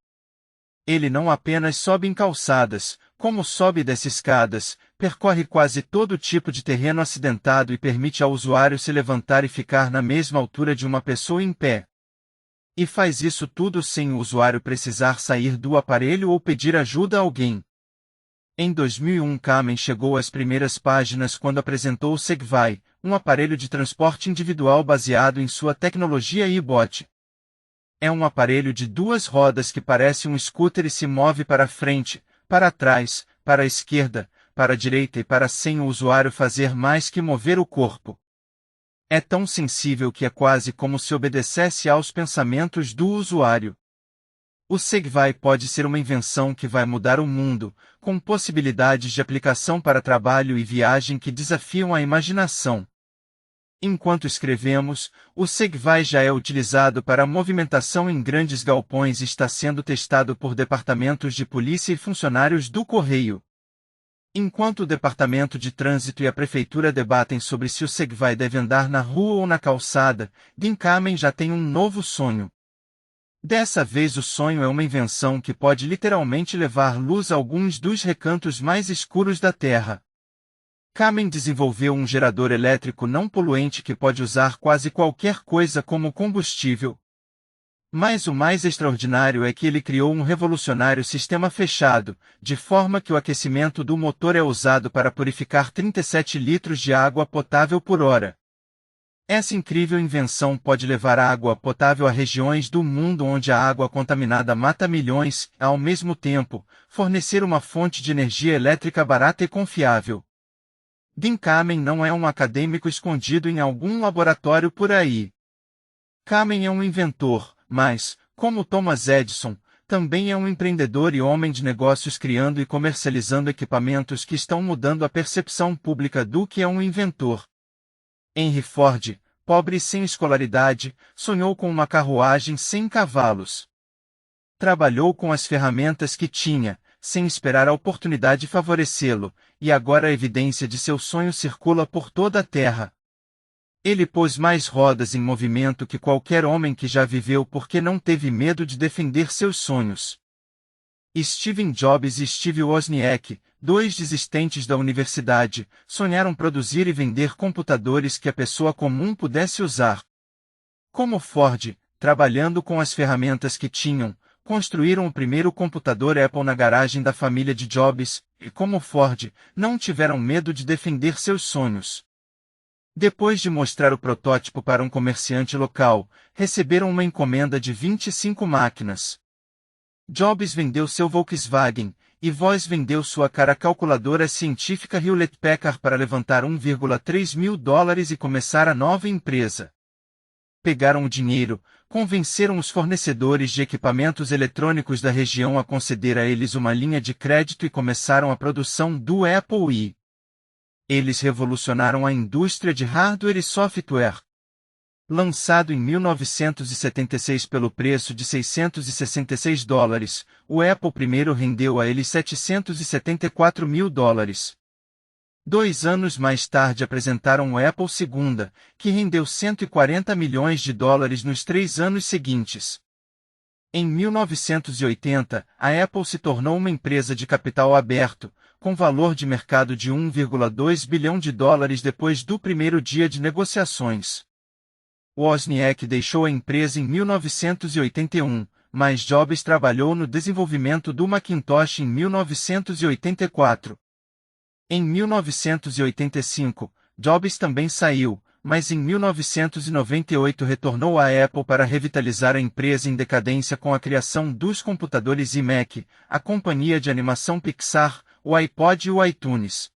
Ele não apenas sobe em calçadas, como sobe e desce escadas, percorre quase todo tipo de terreno acidentado e permite ao usuário se levantar e ficar na mesma altura de uma pessoa em pé. E faz isso tudo sem o usuário precisar sair do aparelho ou pedir ajuda a alguém. Em 2001 Kamen chegou às primeiras páginas quando apresentou o Segway, um aparelho de transporte individual baseado em sua tecnologia e-bot. É um aparelho de 2 rodas que parece um scooter e se move para frente, para trás, para a esquerda, para a direita e para sem o usuário fazer mais que mover o corpo. É tão sensível que é quase como se obedecesse aos pensamentos do usuário. O Segway pode ser uma invenção que vai mudar o mundo, com possibilidades de aplicação para trabalho e viagem que desafiam a imaginação. Enquanto escrevemos, o Segway já é utilizado para movimentação em grandes galpões e está sendo testado por departamentos de polícia e funcionários do Correio. Enquanto o Departamento de Trânsito e a Prefeitura debatem sobre se o Segway deve andar na rua ou na calçada, Dean Kamen já tem um novo sonho. Dessa vez o sonho é uma invenção que pode literalmente levar luz a alguns dos recantos mais escuros da Terra. Kamen desenvolveu um gerador elétrico não poluente que pode usar quase qualquer coisa como combustível. Mas o mais extraordinário é que ele criou um revolucionário sistema fechado, de forma que o aquecimento do motor é usado para purificar 37 litros de água potável por hora. Essa incrível invenção pode levar água potável a regiões do mundo onde a água contaminada mata milhões, e, ao mesmo tempo, fornecer uma fonte de energia elétrica barata e confiável. Dean Kamen não é um acadêmico escondido em algum laboratório por aí. Kamen é um inventor, mas, como Thomas Edison, também é um empreendedor e homem de negócios criando e comercializando equipamentos que estão mudando a percepção pública do que é um inventor. Henry Ford, pobre e sem escolaridade, sonhou com uma carruagem sem cavalos. Trabalhou com as ferramentas que tinha, sem esperar a oportunidade favorecê-lo, e agora a evidência de seu sonho circula por toda a Terra. Ele pôs mais rodas em movimento que qualquer homem que já viveu porque não teve medo de defender seus sonhos. Steven Jobs e Steve Wozniak, dois desistentes da universidade, sonharam produzir e vender computadores que a pessoa comum pudesse usar. Como Ford, trabalhando com as ferramentas que tinham, construíram o primeiro computador Apple na garagem da família de Jobs, e como Ford, não tiveram medo de defender seus sonhos. Depois de mostrar o protótipo para um comerciante local, receberam uma encomenda de 25 máquinas. Jobs vendeu seu Volkswagen, e Woz vendeu sua cara calculadora científica Hewlett-Packard para levantar $1,3 mil e começar a nova empresa. Pegaram o dinheiro, convenceram os fornecedores de equipamentos eletrônicos da região a conceder a eles uma linha de crédito e começaram a produção do Apple I. Eles revolucionaram a indústria de hardware e software. Lançado em 1976 pelo preço de $666, o Apple primeiro rendeu a eles $774 mil. 2 anos mais tarde apresentaram o Apple II, que rendeu $140 milhões nos 3 anos seguintes. Em 1980, a Apple se tornou uma empresa de capital aberto, com valor de mercado de $1,2 bilhão depois do primeiro dia de negociações. Wozniak deixou a empresa em 1981, mas Jobs trabalhou no desenvolvimento do Macintosh em 1984. Em 1985, Jobs também saiu, mas em 1998 retornou à Apple para revitalizar a empresa em decadência com a criação dos computadores iMac, a companhia de animação Pixar, o iPod e o iTunes.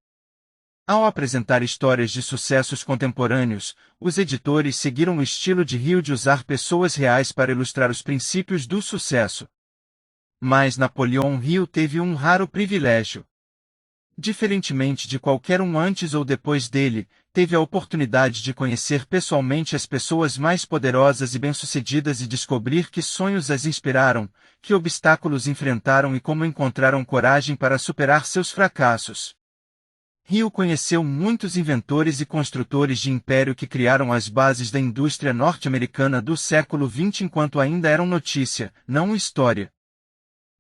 Ao apresentar histórias de sucessos contemporâneos, os editores seguiram o estilo de Hill de usar pessoas reais para ilustrar os princípios do sucesso. Mas Napoleon Hill teve um raro privilégio. Diferentemente de qualquer um antes ou depois dele, teve a oportunidade de conhecer pessoalmente as pessoas mais poderosas e bem-sucedidas e descobrir que sonhos as inspiraram, que obstáculos enfrentaram e como encontraram coragem para superar seus fracassos. Hill conheceu muitos inventores e construtores de império que criaram as bases da indústria norte-americana do século XX enquanto ainda eram notícia, não história.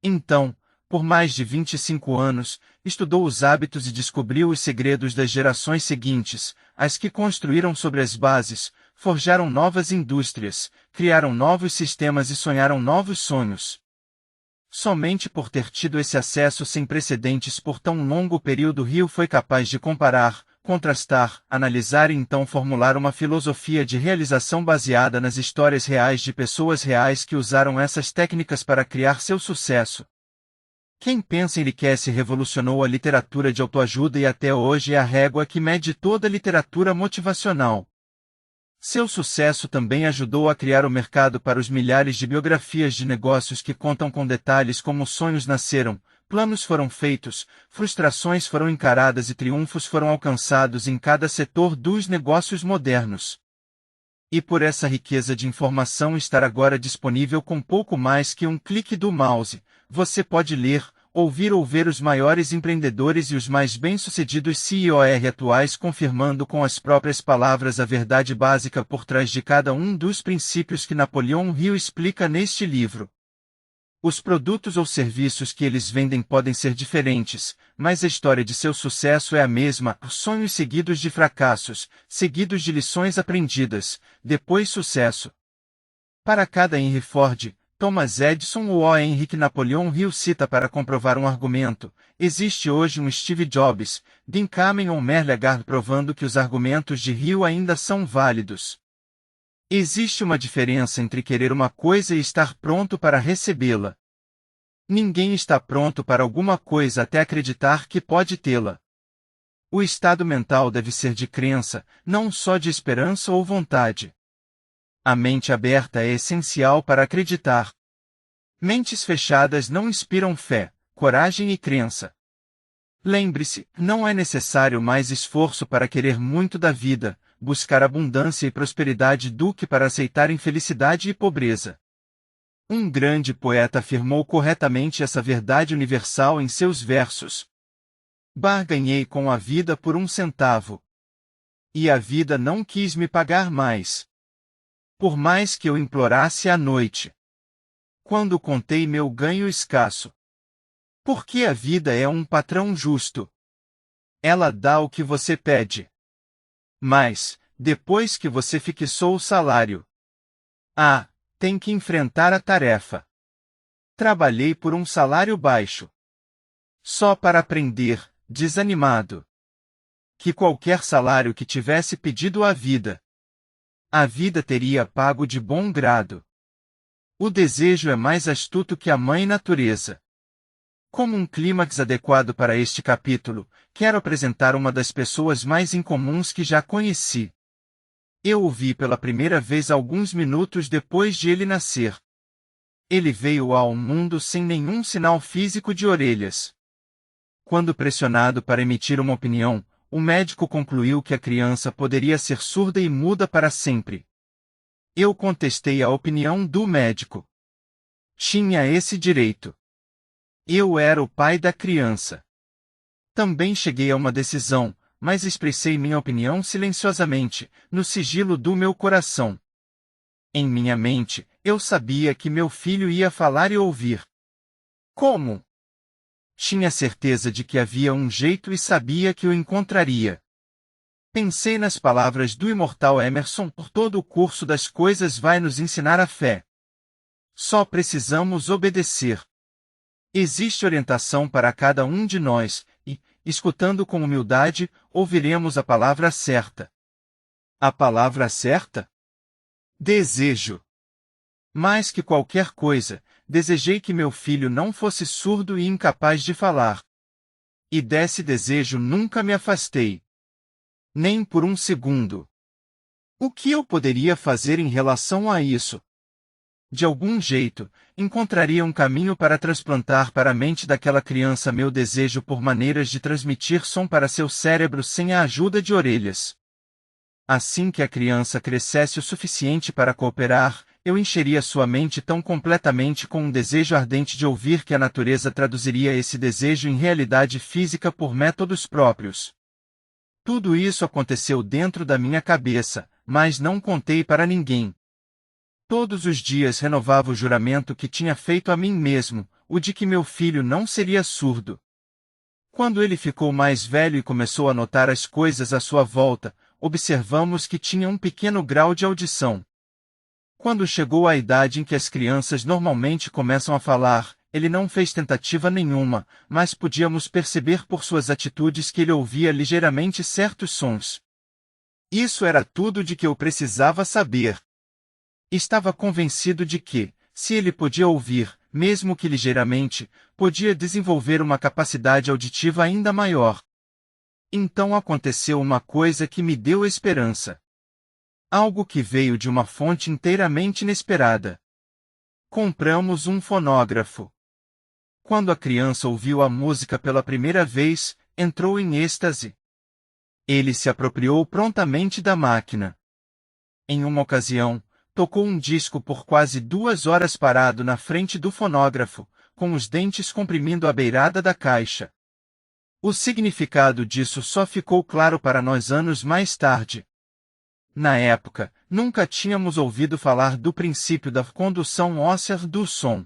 Então, por mais de 25 anos, estudou os hábitos e descobriu os segredos das gerações seguintes, as que construíram sobre as bases, forjaram novas indústrias, criaram novos sistemas e sonharam novos sonhos. Somente por ter tido esse acesso sem precedentes por tão longo período Hill foi capaz de comparar, contrastar, analisar e então formular uma filosofia de realização baseada nas histórias reais de pessoas reais que usaram essas técnicas para criar seu sucesso. Quem pensa enriquece revolucionou a literatura de autoajuda e até hoje é a régua que mede toda a literatura motivacional. Seu sucesso também ajudou a criar o mercado para os milhares de biografias de negócios que contam com detalhes como sonhos nasceram, planos foram feitos, frustrações foram encaradas e triunfos foram alcançados em cada setor dos negócios modernos. E por essa riqueza de informação estar agora disponível com pouco mais que um clique do mouse, você pode ler, ouvir ou ver os maiores empreendedores e os mais bem-sucedidos CEOs atuais confirmando com as próprias palavras a verdade básica por trás de cada um dos princípios que Napoleon Hill explica neste livro. Os produtos ou serviços que eles vendem podem ser diferentes, mas a história de seu sucesso é a mesma, sonhos seguidos de fracassos, seguidos de lições aprendidas, depois sucesso. Para cada Henry Ford, Thomas Edison ou O. Henry que Napoleon Hill cita para comprovar um argumento, existe hoje um Steve Jobs, Dean Kamen ou Merle Haggard provando que os argumentos de Hill ainda são válidos. Existe uma diferença entre querer uma coisa e estar pronto para recebê-la. Ninguém está pronto para alguma coisa até acreditar que pode tê-la. O estado mental deve ser de crença, não só de esperança ou vontade. A mente aberta é essencial para acreditar. Mentes fechadas não inspiram fé, coragem e crença. Lembre-se, não é necessário mais esforço para querer muito da vida, buscar abundância e prosperidade do que para aceitar infelicidade e pobreza. Um grande poeta afirmou corretamente essa verdade universal em seus versos. Barganhei com a vida por 1 centavo. E a vida não quis me pagar mais. Por mais que eu implorasse à noite. Quando contei meu ganho escasso. Porque a vida é um patrão justo. Ela dá o que você pede. Mas, depois que você fixou o salário, tem que enfrentar a tarefa. Trabalhei por um salário baixo. Só para aprender, desanimado, que qualquer salário que tivesse pedido à vida, a vida teria pago de bom grado. O desejo é mais astuto que a mãe natureza. Como um clímax adequado para este capítulo, quero apresentar uma das pessoas mais incomuns que já conheci. Eu o vi pela primeira vez alguns minutos depois de ele nascer. Ele veio ao mundo sem nenhum sinal físico de orelhas. Quando pressionado para emitir uma opinião, o médico concluiu que a criança poderia ser surda e muda para sempre. Eu contestei a opinião do médico. Tinha esse direito. Eu era o pai da criança. Também cheguei a uma decisão, mas expressei minha opinião silenciosamente, no sigilo do meu coração. Em minha mente, eu sabia que meu filho ia falar e ouvir. Como? Tinha certeza de que havia um jeito e sabia que o encontraria. Pensei nas palavras do imortal Emerson: por todo o curso das coisas vai nos ensinar a fé. Só precisamos obedecer. Existe orientação para cada um de nós, e, escutando com humildade, ouviremos a palavra certa. A palavra certa? Desejo. Mais que qualquer coisa, desejei que meu filho não fosse surdo e incapaz de falar. E desse desejo nunca me afastei. Nem por um segundo. O que eu poderia fazer em relação a isso? De algum jeito, encontraria um caminho para transplantar para a mente daquela criança meu desejo por maneiras de transmitir som para seu cérebro sem a ajuda de orelhas. Assim que a criança crescesse o suficiente para cooperar, eu encheria sua mente tão completamente com um desejo ardente de ouvir que a natureza traduziria esse desejo em realidade física por métodos próprios. Tudo isso aconteceu dentro da minha cabeça, mas não contei para ninguém. Todos os dias renovava o juramento que tinha feito a mim mesmo, o de que meu filho não seria surdo. Quando ele ficou mais velho e começou a notar as coisas à sua volta, observamos que tinha um pequeno grau de audição. Quando chegou a idade em que as crianças normalmente começam a falar, ele não fez tentativa nenhuma, mas podíamos perceber por suas atitudes que ele ouvia ligeiramente certos sons. Isso era tudo de que eu precisava saber. Estava convencido de que, se ele podia ouvir, mesmo que ligeiramente, podia desenvolver uma capacidade auditiva ainda maior. Então aconteceu uma coisa que me deu esperança. Algo que veio de uma fonte inteiramente inesperada. Compramos um fonógrafo. Quando a criança ouviu a música pela primeira vez, entrou em êxtase. Ele se apropriou prontamente da máquina. Em uma ocasião, tocou um disco por quase 2 horas parado na frente do fonógrafo, com os dentes comprimindo a beirada da caixa. O significado disso só ficou claro para nós anos mais tarde. Na época, nunca tínhamos ouvido falar do princípio da condução óssea do som.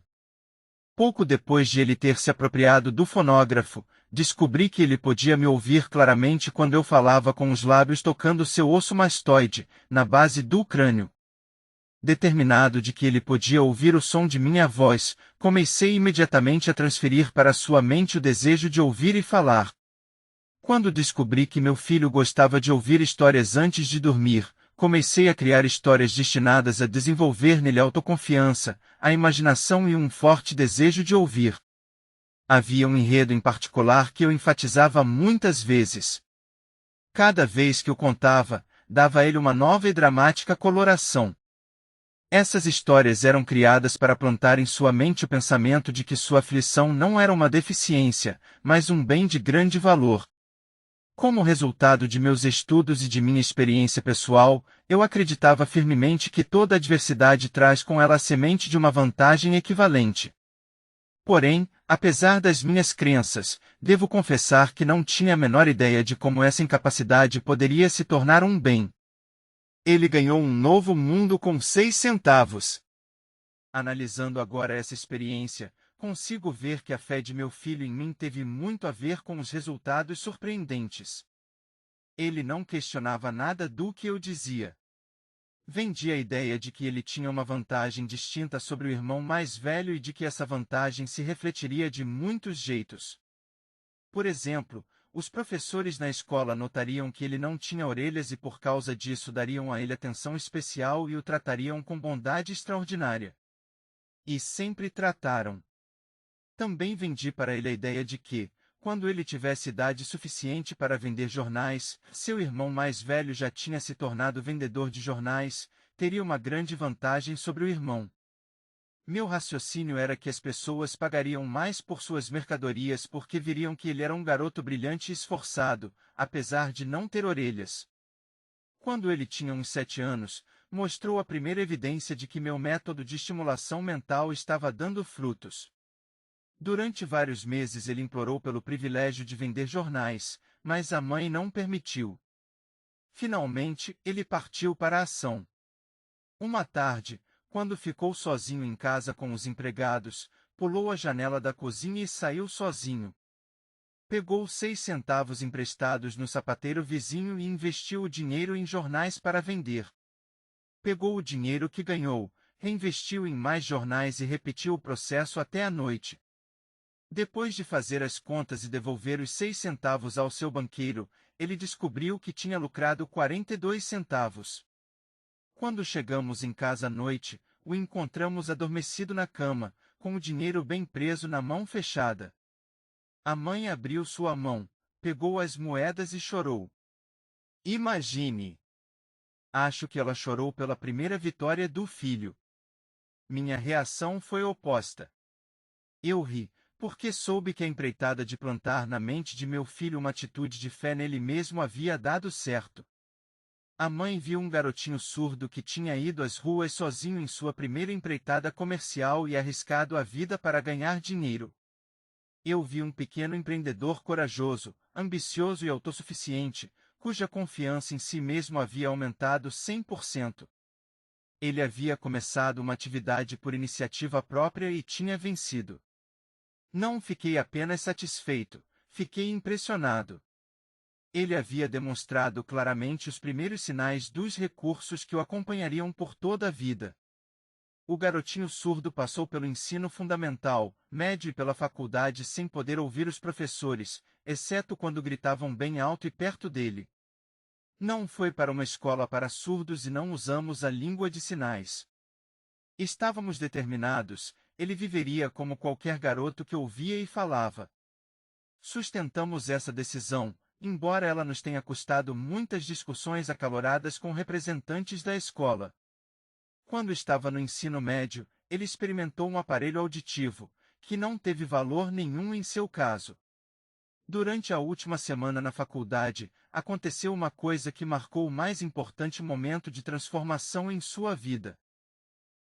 Pouco depois de ele ter se apropriado do fonógrafo, descobri que ele podia me ouvir claramente quando eu falava com os lábios tocando seu osso mastoide, na base do crânio. Determinado de que ele podia ouvir o som de minha voz, comecei imediatamente a transferir para sua mente o desejo de ouvir e falar. Quando descobri que meu filho gostava de ouvir histórias antes de dormir, comecei a criar histórias destinadas a desenvolver nele a autoconfiança, a imaginação e um forte desejo de ouvir. Havia um enredo em particular que eu enfatizava muitas vezes. Cada vez que o contava, dava a ele uma nova e dramática coloração. Essas histórias eram criadas para plantar em sua mente o pensamento de que sua aflição não era uma deficiência, mas um bem de grande valor. Como resultado de meus estudos e de minha experiência pessoal, eu acreditava firmemente que toda adversidade traz com ela a semente de uma vantagem equivalente. Porém, apesar das minhas crenças, devo confessar que não tinha a menor ideia de como essa incapacidade poderia se tornar um bem. Ele ganhou um novo mundo com 6 centavos. Analisando agora essa experiência, Consigo ver que a fé de meu filho em mim teve muito a ver com os resultados surpreendentes. Ele não questionava nada do que eu dizia. Vendi a ideia de que ele tinha uma vantagem distinta sobre o irmão mais velho e de que essa vantagem se refletiria de muitos jeitos. Por exemplo, os professores na escola notariam que ele não tinha orelhas e por causa disso dariam a ele atenção especial e o tratariam com bondade extraordinária. E sempre trataram. Também vendi para ele a ideia de que, quando ele tivesse idade suficiente para vender jornais, seu irmão mais velho já tinha se tornado vendedor de jornais, teria uma grande vantagem sobre o irmão. Meu raciocínio era que as pessoas pagariam mais por suas mercadorias porque viriam que ele era um garoto brilhante e esforçado, apesar de não ter orelhas. Quando ele tinha uns 7 anos, mostrou a primeira evidência de que meu método de estimulação mental estava dando frutos. Durante vários meses ele implorou pelo privilégio de vender jornais, mas a mãe não permitiu. Finalmente, ele partiu para a ação. Uma tarde, quando ficou sozinho em casa com os empregados, pulou a janela da cozinha e saiu sozinho. Pegou 6 centavos emprestados no sapateiro vizinho e investiu o dinheiro em jornais para vender. Pegou o dinheiro que ganhou, reinvestiu em mais jornais e repetiu o processo até a noite. Depois de fazer as contas e devolver os 6 centavos ao seu banqueiro, ele descobriu que tinha lucrado 42 centavos. Quando chegamos em casa à noite, o encontramos adormecido na cama, com o dinheiro bem preso na mão fechada. A mãe abriu sua mão, pegou as moedas e chorou. Imagine! Acho que ela chorou pela primeira vitória do filho. Minha reação foi oposta. Eu ri, porque soube que a empreitada de plantar na mente de meu filho uma atitude de fé nele mesmo havia dado certo. A mãe viu um garotinho surdo que tinha ido às ruas sozinho em sua primeira empreitada comercial e arriscado a vida para ganhar dinheiro. Eu vi um pequeno empreendedor corajoso, ambicioso e autossuficiente, cuja confiança em si mesmo havia aumentado 100%. Ele havia começado uma atividade por iniciativa própria e tinha vencido. Não fiquei apenas satisfeito, fiquei impressionado. Ele havia demonstrado claramente os primeiros sinais dos recursos que o acompanhariam por toda a vida. O garotinho surdo passou pelo ensino fundamental, médio e pela faculdade sem poder ouvir os professores, exceto quando gritavam bem alto e perto dele. Não foi para uma escola para surdos e não usamos a língua de sinais. Estávamos determinados, ele viveria como qualquer garoto que ouvia e falava. Sustentamos essa decisão, embora ela nos tenha custado muitas discussões acaloradas com representantes da escola. Quando estava no ensino médio, ele experimentou um aparelho auditivo, que não teve valor nenhum em seu caso. Durante a última semana na faculdade, aconteceu uma coisa que marcou o mais importante momento de transformação em sua vida.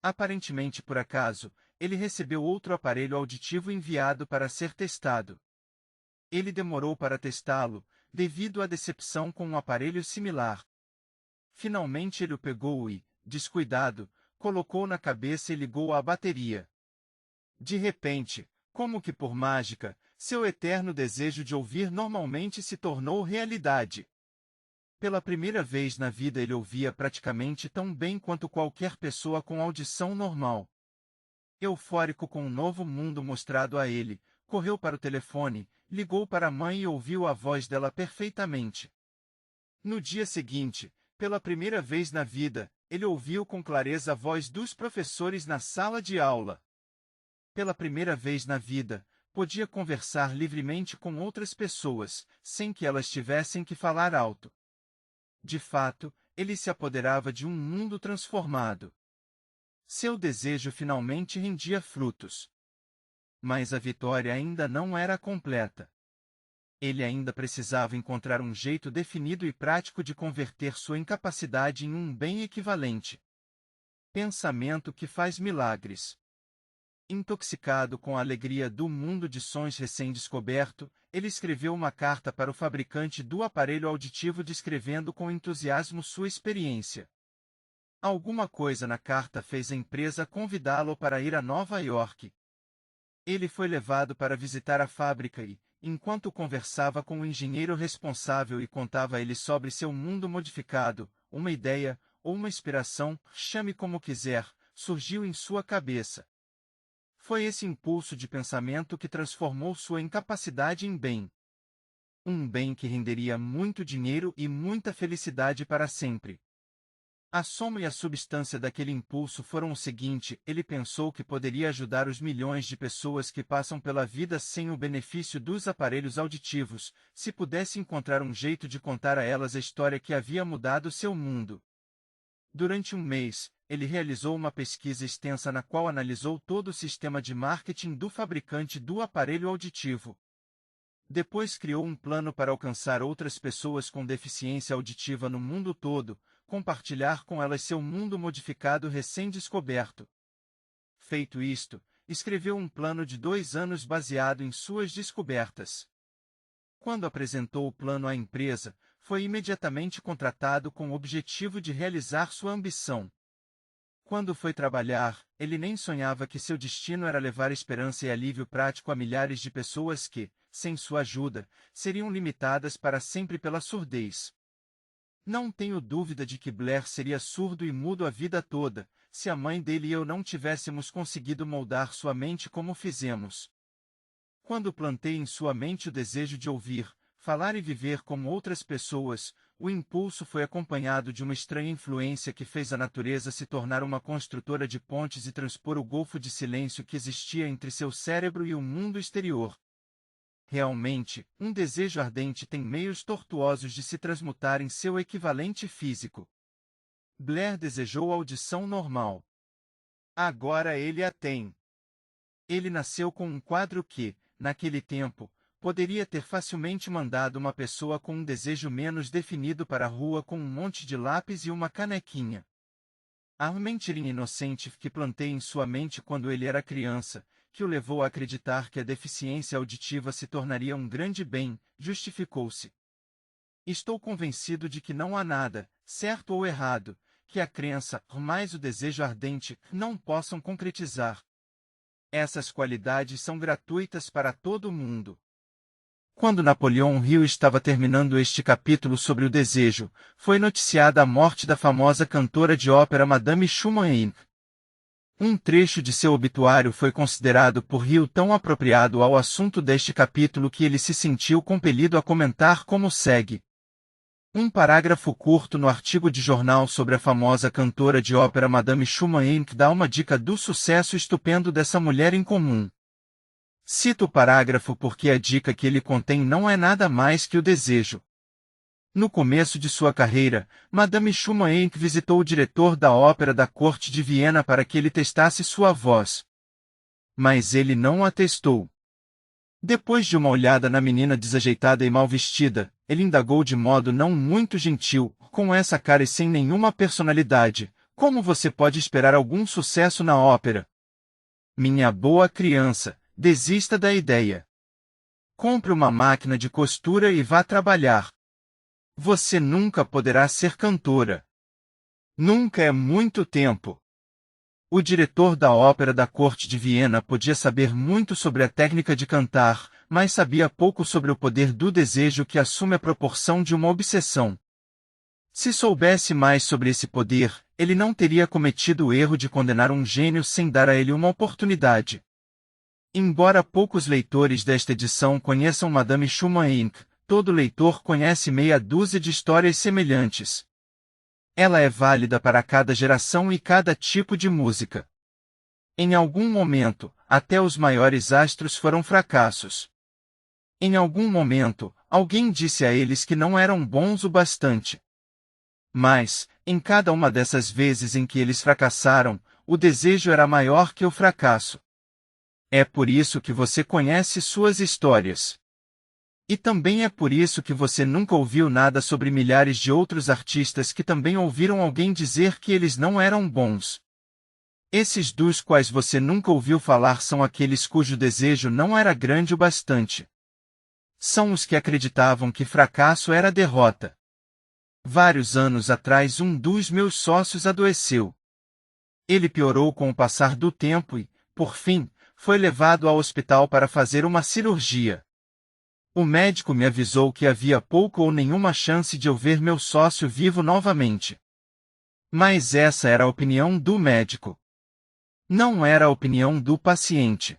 Aparentemente por acaso, ele recebeu outro aparelho auditivo enviado para ser testado. Ele demorou para testá-lo, devido à decepção com um aparelho similar. Finalmente ele o pegou e, descuidado, colocou na cabeça e ligou a bateria. De repente, como que por mágica, seu eterno desejo de ouvir normalmente se tornou realidade. Pela primeira vez na vida ele ouvia praticamente tão bem quanto qualquer pessoa com audição normal. Eufórico com um novo mundo mostrado a ele, correu para o telefone, ligou para a mãe e ouviu a voz dela perfeitamente. No dia seguinte, pela primeira vez na vida, ele ouviu com clareza a voz dos professores na sala de aula. Pela primeira vez na vida, podia conversar livremente com outras pessoas, sem que elas tivessem que falar alto. De fato, ele se apoderava de um mundo transformado. Seu desejo finalmente rendia frutos. Mas a vitória ainda não era completa. Ele ainda precisava encontrar um jeito definido e prático de converter sua incapacidade em um bem equivalente. Pensamento que faz milagres. Intoxicado com a alegria do mundo de sons recém-descoberto, ele escreveu uma carta para o fabricante do aparelho auditivo descrevendo com entusiasmo sua experiência. Alguma coisa na carta fez a empresa convidá-lo para ir a Nova York. Ele foi levado para visitar a fábrica e, enquanto conversava com o engenheiro responsável e contava a ele sobre seu mundo modificado, uma ideia, ou uma inspiração, chame como quiser, surgiu em sua cabeça. Foi esse impulso de pensamento que transformou sua incapacidade em bem. Um bem que renderia muito dinheiro e muita felicidade para sempre. A soma e a substância daquele impulso foram o seguinte: ele pensou que poderia ajudar os milhões de pessoas que passam pela vida sem o benefício dos aparelhos auditivos, se pudesse encontrar um jeito de contar a elas a história que havia mudado seu mundo. Durante um mês, ele realizou uma pesquisa extensa na qual analisou todo o sistema de marketing do fabricante do aparelho auditivo. Depois criou um plano para alcançar outras pessoas com deficiência auditiva no mundo todo, compartilhar com elas seu mundo modificado recém-descoberto. Feito isto, escreveu um plano de 2 anos baseado em suas descobertas. Quando apresentou o plano à empresa, foi imediatamente contratado com o objetivo de realizar sua ambição. Quando foi trabalhar, ele nem sonhava que seu destino era levar esperança e alívio prático a milhares de pessoas que, sem sua ajuda, seriam limitadas para sempre pela surdez. Não tenho dúvida de que Blair seria surdo e mudo a vida toda, se a mãe dele e eu não tivéssemos conseguido moldar sua mente como fizemos. Quando plantei em sua mente o desejo de ouvir, falar e viver como outras pessoas, o impulso foi acompanhado de uma estranha influência que fez a natureza se tornar uma construtora de pontes e transpor o golfo de silêncio que existia entre seu cérebro e o mundo exterior. Realmente, um desejo ardente tem meios tortuosos de se transmutar em seu equivalente físico. Blair desejou audição normal. Agora ele a tem. Ele nasceu com um quadro que, naquele tempo, poderia ter facilmente mandado uma pessoa com um desejo menos definido para a rua com um monte de lápis e uma canequinha. A mentirinha inocente que plantei em sua mente quando ele era criança, que o levou a acreditar que a deficiência auditiva se tornaria um grande bem, justificou-se. Estou convencido de que não há nada, certo ou errado, que a crença, mais o desejo ardente, não possam concretizar. Essas qualidades são gratuitas para todo mundo. Quando Napoleão Hill estava terminando este capítulo sobre o desejo, foi noticiada a morte da famosa cantora de ópera Madame Schumann. Um trecho de seu obituário foi considerado por Hill tão apropriado ao assunto deste capítulo que ele se sentiu compelido a comentar como segue. Um parágrafo curto no artigo de jornal sobre a famosa cantora de ópera Madame Schumann dá uma dica do sucesso estupendo dessa mulher incomum. Cito o parágrafo porque a dica que ele contém não é nada mais que o desejo. No começo de sua carreira, Madame Schumann visitou o diretor da ópera da corte de Viena para que ele testasse sua voz. Mas ele não a testou. Depois de uma olhada na menina desajeitada e mal vestida, ele indagou de modo não muito gentil, com essa cara e sem nenhuma personalidade, como você pode esperar algum sucesso na ópera? Minha boa criança, desista da ideia. Compre uma máquina de costura e vá trabalhar. Você nunca poderá ser cantora. Nunca é muito tempo. O diretor da ópera da corte de Viena podia saber muito sobre a técnica de cantar, mas sabia pouco sobre o poder do desejo que assume a proporção de uma obsessão. Se soubesse mais sobre esse poder, ele não teria cometido o erro de condenar um gênio sem dar a ele uma oportunidade. Embora poucos leitores desta edição conheçam Madame Schumann, todo leitor conhece meia dúzia de histórias semelhantes. Ela é válida para cada geração e cada tipo de música. Em algum momento, até os maiores astros foram fracassos. Em algum momento, alguém disse a eles que não eram bons o bastante. Mas, em cada uma dessas vezes em que eles fracassaram, o desejo era maior que o fracasso. É por isso que você conhece suas histórias. E também é por isso que você nunca ouviu nada sobre milhares de outros artistas que também ouviram alguém dizer que eles não eram bons. Esses dos quais você nunca ouviu falar são aqueles cujo desejo não era grande o bastante. São os que acreditavam que fracasso era derrota. Vários anos atrás um dos meus sócios adoeceu. Ele piorou com o passar do tempo e, por fim, foi levado ao hospital para fazer uma cirurgia. O médico me avisou que havia pouco ou nenhuma chance de eu ver meu sócio vivo novamente. Mas essa era a opinião do médico. Não era a opinião do paciente.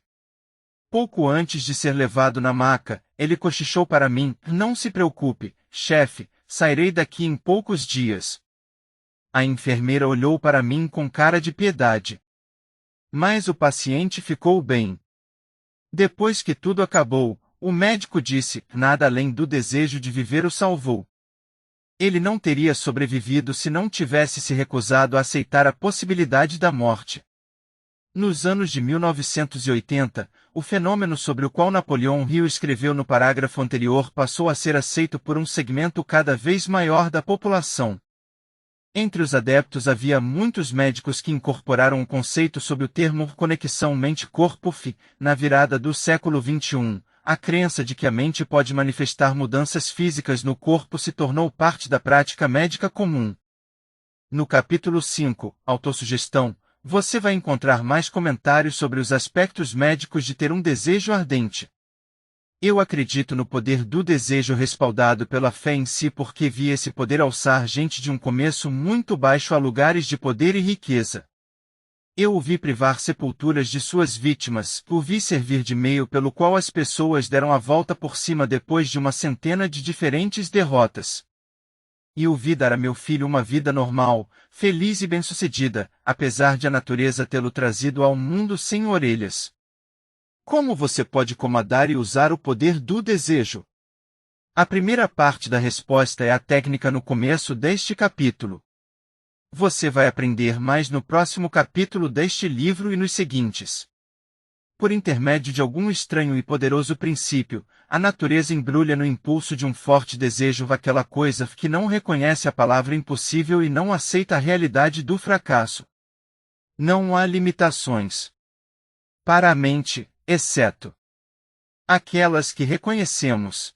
Pouco antes de ser levado na maca, ele cochichou para mim: "Não se preocupe, chefe, sairei daqui em poucos dias." A enfermeira olhou para mim com cara de piedade. Mas o paciente ficou bem. Depois que tudo acabou, o médico disse: "Nada além do desejo de viver o salvou." Ele não teria sobrevivido se não tivesse se recusado a aceitar a possibilidade da morte. Nos anos de 1980, o fenômeno sobre o qual Napoleão Hill escreveu no parágrafo anterior passou a ser aceito por um segmento cada vez maior da população. Entre os adeptos havia muitos médicos que incorporaram o conceito sob o termo conexão mente-corpo (FI). Na virada do século XXI, a crença de que a mente pode manifestar mudanças físicas no corpo se tornou parte da prática médica comum. No capítulo 5, Autossugestão, você vai encontrar mais comentários sobre os aspectos médicos de ter um desejo ardente. Eu acredito no poder do desejo respaldado pela fé em si porque vi esse poder alçar gente de um começo muito baixo a lugares de poder e riqueza. Eu o vi privar sepulturas de suas vítimas, o vi servir de meio pelo qual as pessoas deram a volta por cima depois de uma centena de diferentes derrotas. E o vi dar a meu filho uma vida normal, feliz e bem-sucedida, apesar de a natureza tê-lo trazido ao mundo sem orelhas. Como você pode comandar e usar o poder do desejo? A primeira parte da resposta é a técnica no começo deste capítulo. Você vai aprender mais no próximo capítulo deste livro e nos seguintes. Por intermédio de algum estranho e poderoso princípio, a natureza embrulha no impulso de um forte desejo aquela coisa que não reconhece a palavra impossível e não aceita a realidade do fracasso. Não há limitações para a mente, exceto aquelas que reconhecemos.